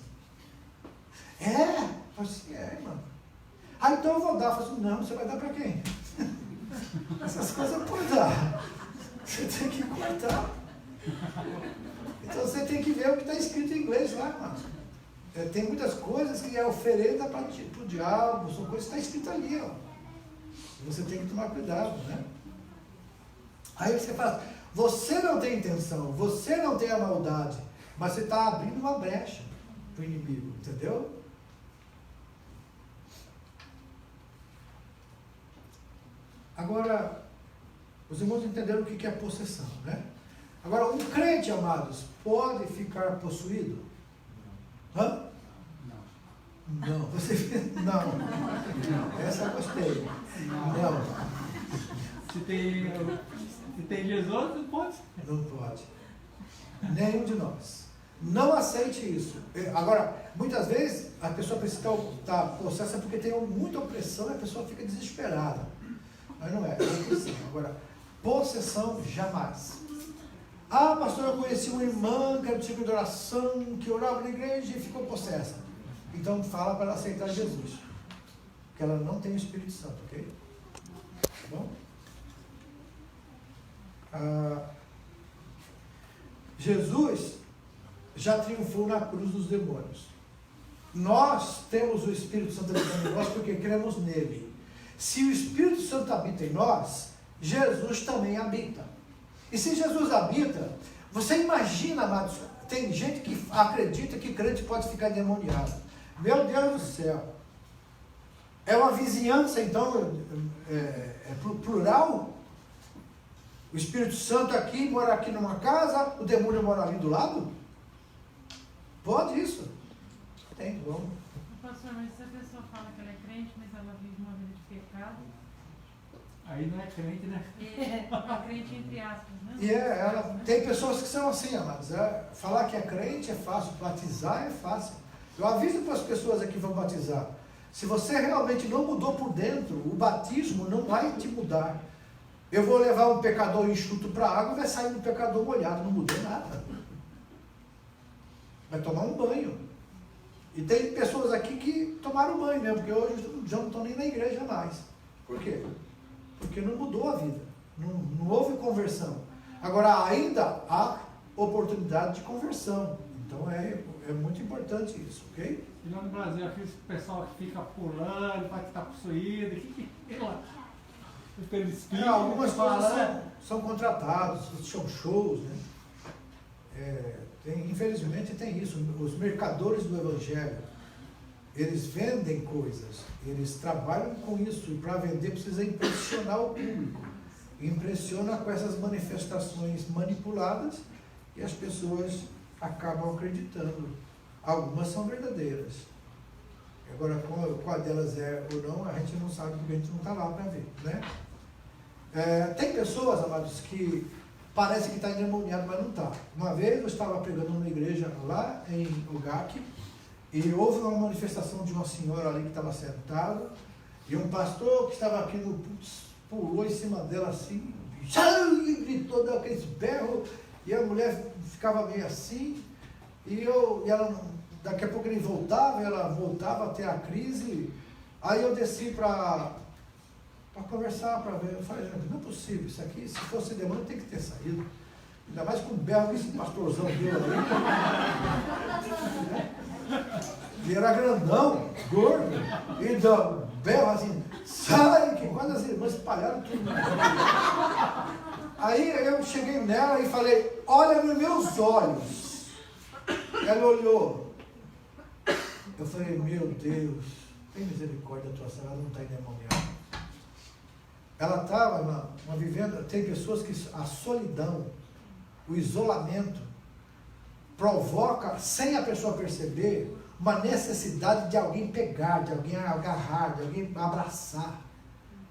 É? Eu falei assim, irmão. Então eu vou dar. Eu falei assim, não, você vai dar para quem? Essas coisas não pode dar. Você tem que cortar. Então você tem que ver o que está escrito em inglês lá, mano. Tem muitas coisas que é oferenda para o diabo, são coisas que está escrito ali, ó. Você tem que tomar cuidado, né? Aí você fala, você não tem intenção, você não tem a maldade, mas você está abrindo uma brecha para o inimigo, entendeu? Agora, os irmãos entenderam o que é possessão, né? Agora, um crente, amados, pode ficar possuído? Hã? Não. Você... Não. Essa eu gostei. Não. Se tem Jesus, não pode. Não pode. Nenhum de nós. Não aceite isso. Agora, muitas vezes, a pessoa precisa estar possessa porque tem muita opressão e a pessoa fica desesperada. Mas não é. Agora, possessão, jamais. Ah, pastor, eu conheci uma irmã que era do tipo de oração, que orava na igreja e ficou possessa. Então fala para ela aceitar Jesus. Porque ela não tem o Espírito Santo, ok? Tá bom? Jesus já triunfou na cruz dos demônios. Nós temos o Espírito Santo habitando em nós porque cremos nele. Se o Espírito Santo habita em nós, Jesus também habita. E se Jesus habita, você imagina, amados, tem gente que acredita que crente pode ficar endemoniado. Meu Deus do céu. É uma vizinhança, então, plural? O Espírito Santo aqui, mora aqui numa casa, o demônio mora ali do lado? Pode isso? Tem, vamos. Pastor, mas se a pessoa fala que ela é crente, mas ela vive uma vida de pecado... Aí não é crente, né? É crente entre aspas, né? E tem pessoas que são assim, amados. Falar que é crente é fácil, batizar é fácil. Eu aviso para as pessoas aqui que vão batizar. Se você realmente não mudou por dentro, o batismo não vai te mudar. Eu vou levar um pecador enxuto para a água e vai sair um pecador molhado, não mudou nada. Vai tomar um banho. E tem pessoas aqui que tomaram banho mesmo, porque hoje já não estão nem na igreja mais. Por quê? Porque não mudou a vida, não houve conversão. Agora ainda há oportunidade de conversão, então é muito importante isso, ok? E lá no Brasil, aquele pessoal que fica pulando, fala que está possuído, pelo espírito. Algumas coisas são contratados, são shows, né? Infelizmente tem isso, os mercadores do evangelho, eles vendem coisas, eles trabalham com isso, e para vender precisa impressionar o público. Impressiona com essas manifestações manipuladas e as pessoas acabam acreditando. Algumas são verdadeiras. Agora, qual delas é ou não, a gente não sabe porque a gente não está lá para ver, né? Tem pessoas, amados, que parece que está endemoniado, mas não está. Uma vez eu estava pregando numa igreja lá em Ugaque, e houve uma manifestação de uma senhora ali que estava sentada, e um pastor que estava aqui no púlpito pulou em cima dela assim, e gritou, deu aqueles berros, e a mulher ficava meio assim, e ela, daqui a pouco ele voltava, ela voltava até a crise. Aí eu desci para conversar, para ver. Eu falei, não é possível, isso aqui, se fosse demônio, tem que ter saído. Ainda mais com o berro que esse pastorzão deu ali. E era grandão, gordo, e deu berro assim, sai, que quando as irmãs espalharam tudo. Aí eu cheguei nela e falei, olha nos meus olhos. Ela olhou. Eu falei, meu Deus, tem misericórdia da tua senhora, ela não está endemoniada. Ela estava vivendo, tem pessoas que a solidão, o isolamento, provoca, sem a pessoa perceber, uma necessidade de alguém pegar, de alguém agarrar, de alguém abraçar.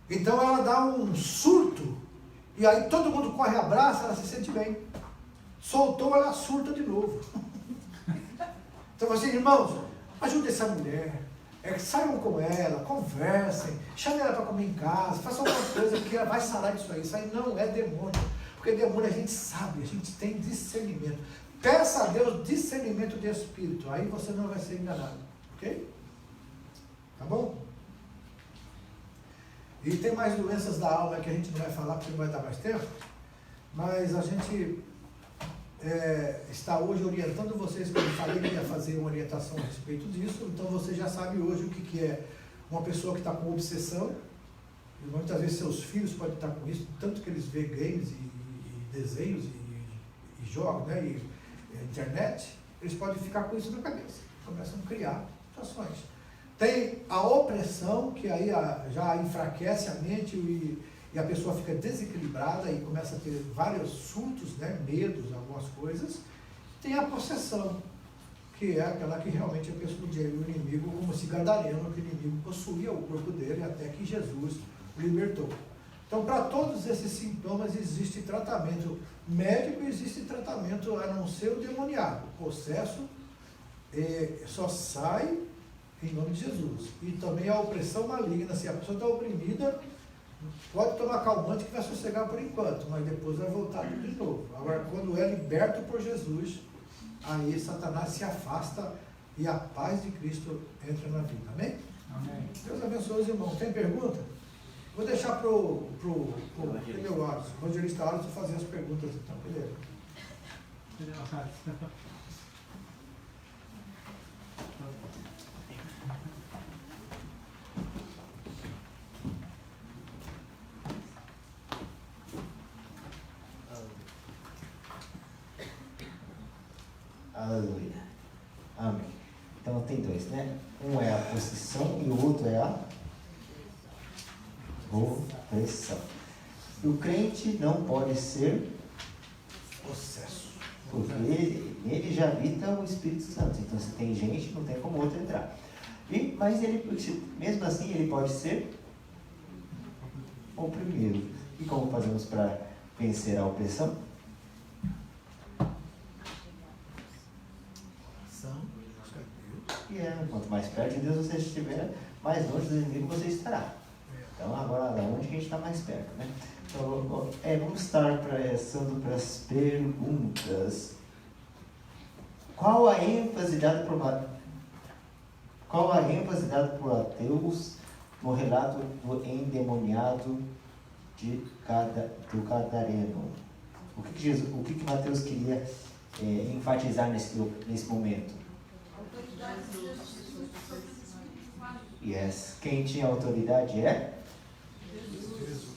Então ela dá um surto, e aí todo mundo corre e abraça, ela se sente bem. Soltou, ela surta de novo. Então assim, irmãos, ajude essa mulher, saiam com ela, conversem, chamem ela para comer em casa, façam alguma coisa, porque ela vai sarar disso aí. Isso aí não é demônio, porque demônio a gente sabe, a gente tem discernimento. Peça a Deus discernimento de espírito, aí você não vai ser enganado, ok? Tá bom? E tem mais doenças da alma que a gente não vai falar porque não vai dar mais tempo, mas a gente está hoje orientando vocês, como eu falei que ia fazer uma orientação a respeito disso, então você já sabe hoje o que é uma pessoa que está com obsessão, e muitas vezes seus filhos podem estar com isso, tanto que eles veem games e desenhos e jogos, né, e internet, eles podem ficar com isso na cabeça, começam a criar situações. Tem a opressão, que aí já enfraquece a mente e a pessoa fica desequilibrada e começa a ter vários surtos, né, medos, algumas coisas. Tem a possessão, que é aquela que realmente a pessoa, o inimigo, como se Gadareno, que o inimigo possuía o corpo dele até que Jesus o libertou. Então, para todos esses sintomas existe tratamento médico, existe tratamento a não ser o demoniado. O possesso só sai em nome de Jesus. E também a opressão maligna, se a pessoa está oprimida, pode tomar calmante que vai sossegar por enquanto, mas depois vai voltar tudo de novo. Agora, quando é liberto por Jesus, aí Satanás se afasta e a paz de Cristo entra na vida. Amém? Amém. Deus abençoe os irmãos. Tem pergunta? Vou deixar para o meu Alisson, o evangelista Alisson, fazer as perguntas então, beleza? Aleluia. Amém. Então tem dois, né? Um é a possessão e o outro é a opressão. E o crente não pode ser Possesso. porque nele já habita o Espírito Santo. Então se tem gente, não tem como outro entrar. Mas ele, mesmo assim, ele pode ser oprimido. E como fazemos para vencer a opressão? Quanto mais perto de Deus você estiver, mais longe do inimigo você estará. Então agora, da onde que a gente está mais perto, né? Então, vamos estar passando para as perguntas. Qual a ênfase dada por ateus no relato do endemoniado do Gadareno? O que Mateus queria enfatizar nesse momento? Yes. Quem tinha autoridade é?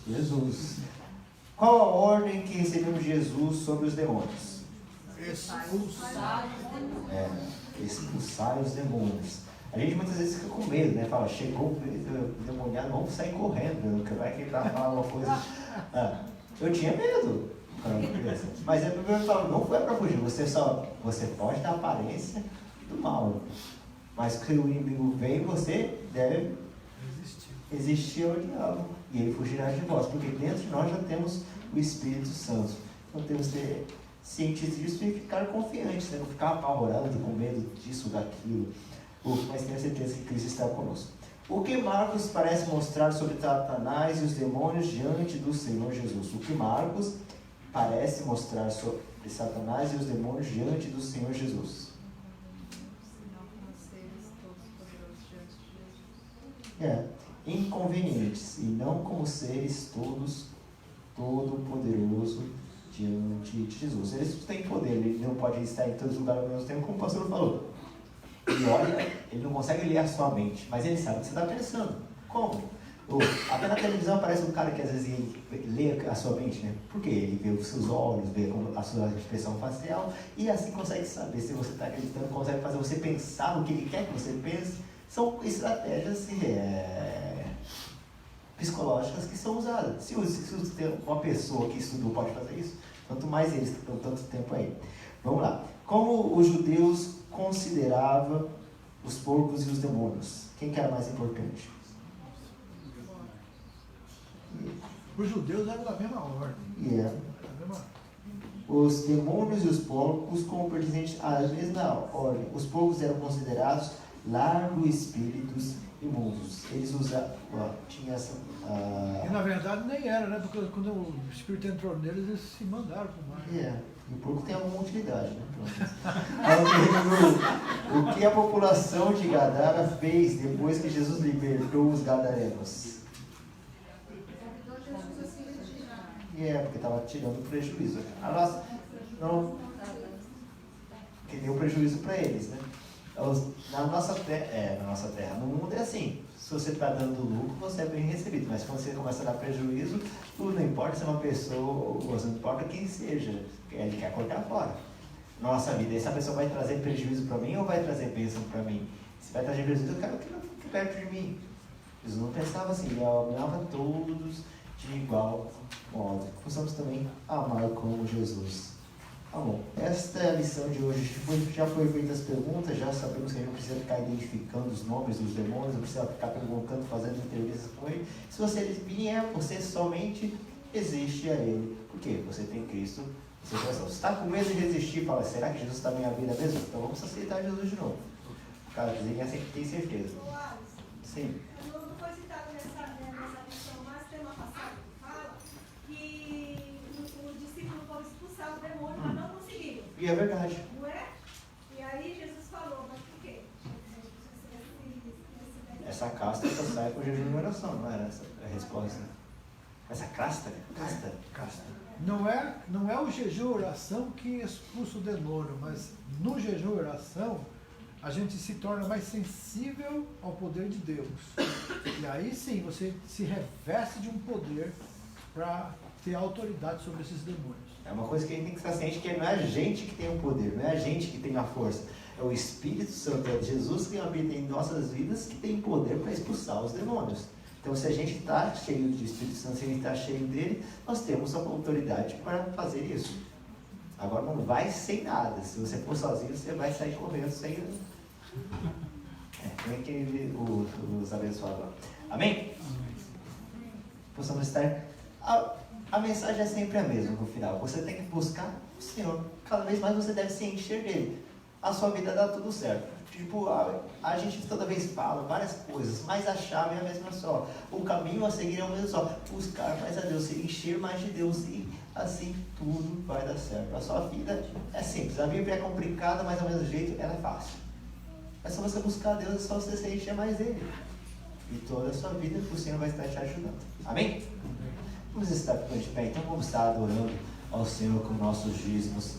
Jesus. Qual a ordem que recebeu Jesus sobre os demônios? Expulsar os demônios. A gente muitas vezes fica com medo, né? Fala, chegou o demoniado, vamos sair correndo, que vai que ele vai falar uma coisa. Eu tinha medo. Mas a Bíblia fala, não foi para fugir, você pode dar aparência do mal. Mas que o inimigo vem, você deve resistir ao diabo. E ele fugirá de vós. Porque dentro de nós já temos o Espírito Santo. Então temos que ter ciência disso e ficar confiantes, né? Não ficar apavorado, com medo disso, daquilo. Mas tenha certeza que Cristo está conosco. O que Marcos parece mostrar sobre Satanás e os demônios diante do Senhor Jesus? O que Marcos parece mostrar sobre Satanás e os demônios diante do Senhor Jesus? Inconvenientes, e não como seres todo-poderoso diante de Jesus. Eles têm poder, ele não pode estar em todos os lugares ao mesmo tempo, como o pastor falou. Ele olha, ele não consegue ler a sua mente, mas ele sabe o que você está pensando. Como? Até na televisão aparece um cara que às vezes lê a sua mente, né? Porque ele vê os seus olhos, vê a sua expressão facial, e assim consegue saber se você está acreditando, consegue fazer você pensar o que ele quer que você pense. São estratégias psicológicas que são usadas. Se uma pessoa que estudou pode fazer isso, quanto mais eles que estão tanto tempo aí. Vamos lá. Como os judeus consideravam os porcos e os demônios? Quem que era mais importante? Os judeus eram da mesma ordem. Yeah. Da mesma... Os demônios e os porcos como pertencentes à mesma ordem. Os porcos eram considerados largos espíritos imundos. Eles usavam... tinha essa... E na verdade nem era, né? Porque quando o espírito entrou neles, eles se mandaram para o mar. Yeah. E o porco tem alguma utilidade, né? O que a população de Gadara fez depois que Jesus libertou os gadarenos? Porque estava tirando prejuízo. A nossa, não, que deu prejuízo para eles, né? Na nossa terra, no mundo é assim. Se você está dando lucro, você é bem recebido. Mas quando você começa a dar prejuízo, tudo não importa se é uma pessoa, não importa quem seja, ele quer cortar fora. Nossa vida, essa pessoa vai trazer prejuízo para mim ou vai trazer bênção para mim? Se vai trazer prejuízo, eu quero que não fique perto de mim. Jesus não pensava assim, ele amava todos de igual modo. Possamos também amar como Jesus amou. Esta é a lição de hoje. Já foi feitas as perguntas, já sabemos que a gente não precisa ficar identificando os nomes dos demônios, não precisa ficar perguntando, fazendo entrevistas com ele. Se você vier, você somente existe a ele. Por quê? Você tem Cristo. Você está com medo de resistir, fala, será que Jesus está na minha vida mesmo? Então vamos aceitar Jesus de novo. Cara, dizer que tem certeza. Sim. Não foi citado nessa lição, mas tem uma passagem que fala que o discípulo foi expulsar o demônio, mas não conseguiu. E é verdade. Não é? E aí Jesus falou, mas por quê? Essa casta só sai com jejum e oração, não era essa a resposta? Essa casta? Casta. Não é o jejum e oração que expulsa o demônio, mas no jejum e oração a gente se torna mais sensível ao poder de Deus. E aí sim você se reveste de um poder para ter autoridade sobre esses demônios. É uma coisa que a gente tem que estar ciente, que não é a gente que tem o poder, não é a gente que tem a força. É o Espírito Santo, é Jesus que habita em nossas vidas que tem poder para expulsar os demônios. Então, se a gente está cheio de Espírito Santo, se a gente está cheio dele, nós temos a autoridade para fazer isso. Agora, não vai sem nada. Se você for sozinho, você vai sair correndo sem... como é que ele os abençoava? Amém? Possamos estar... A mensagem é sempre a mesma no final. Você tem que buscar o Senhor. Cada vez mais você deve se encher dele. A sua vida dá tudo certo. Tipo, a gente toda vez fala várias coisas, mas a chave é a mesma só. O caminho a seguir é o mesmo só. Buscar mais a Deus, se encher mais de Deus e assim tudo vai dar certo. A sua vida é simples. A Bíblia é complicada, mas ao mesmo jeito ela é fácil. É só você buscar a Deus, é só você se encher mais dele. E toda a sua vida o Senhor vai estar te ajudando. Amém? Vamos estar de pé, então vamos estar adorando ao Senhor com nossos dízimos.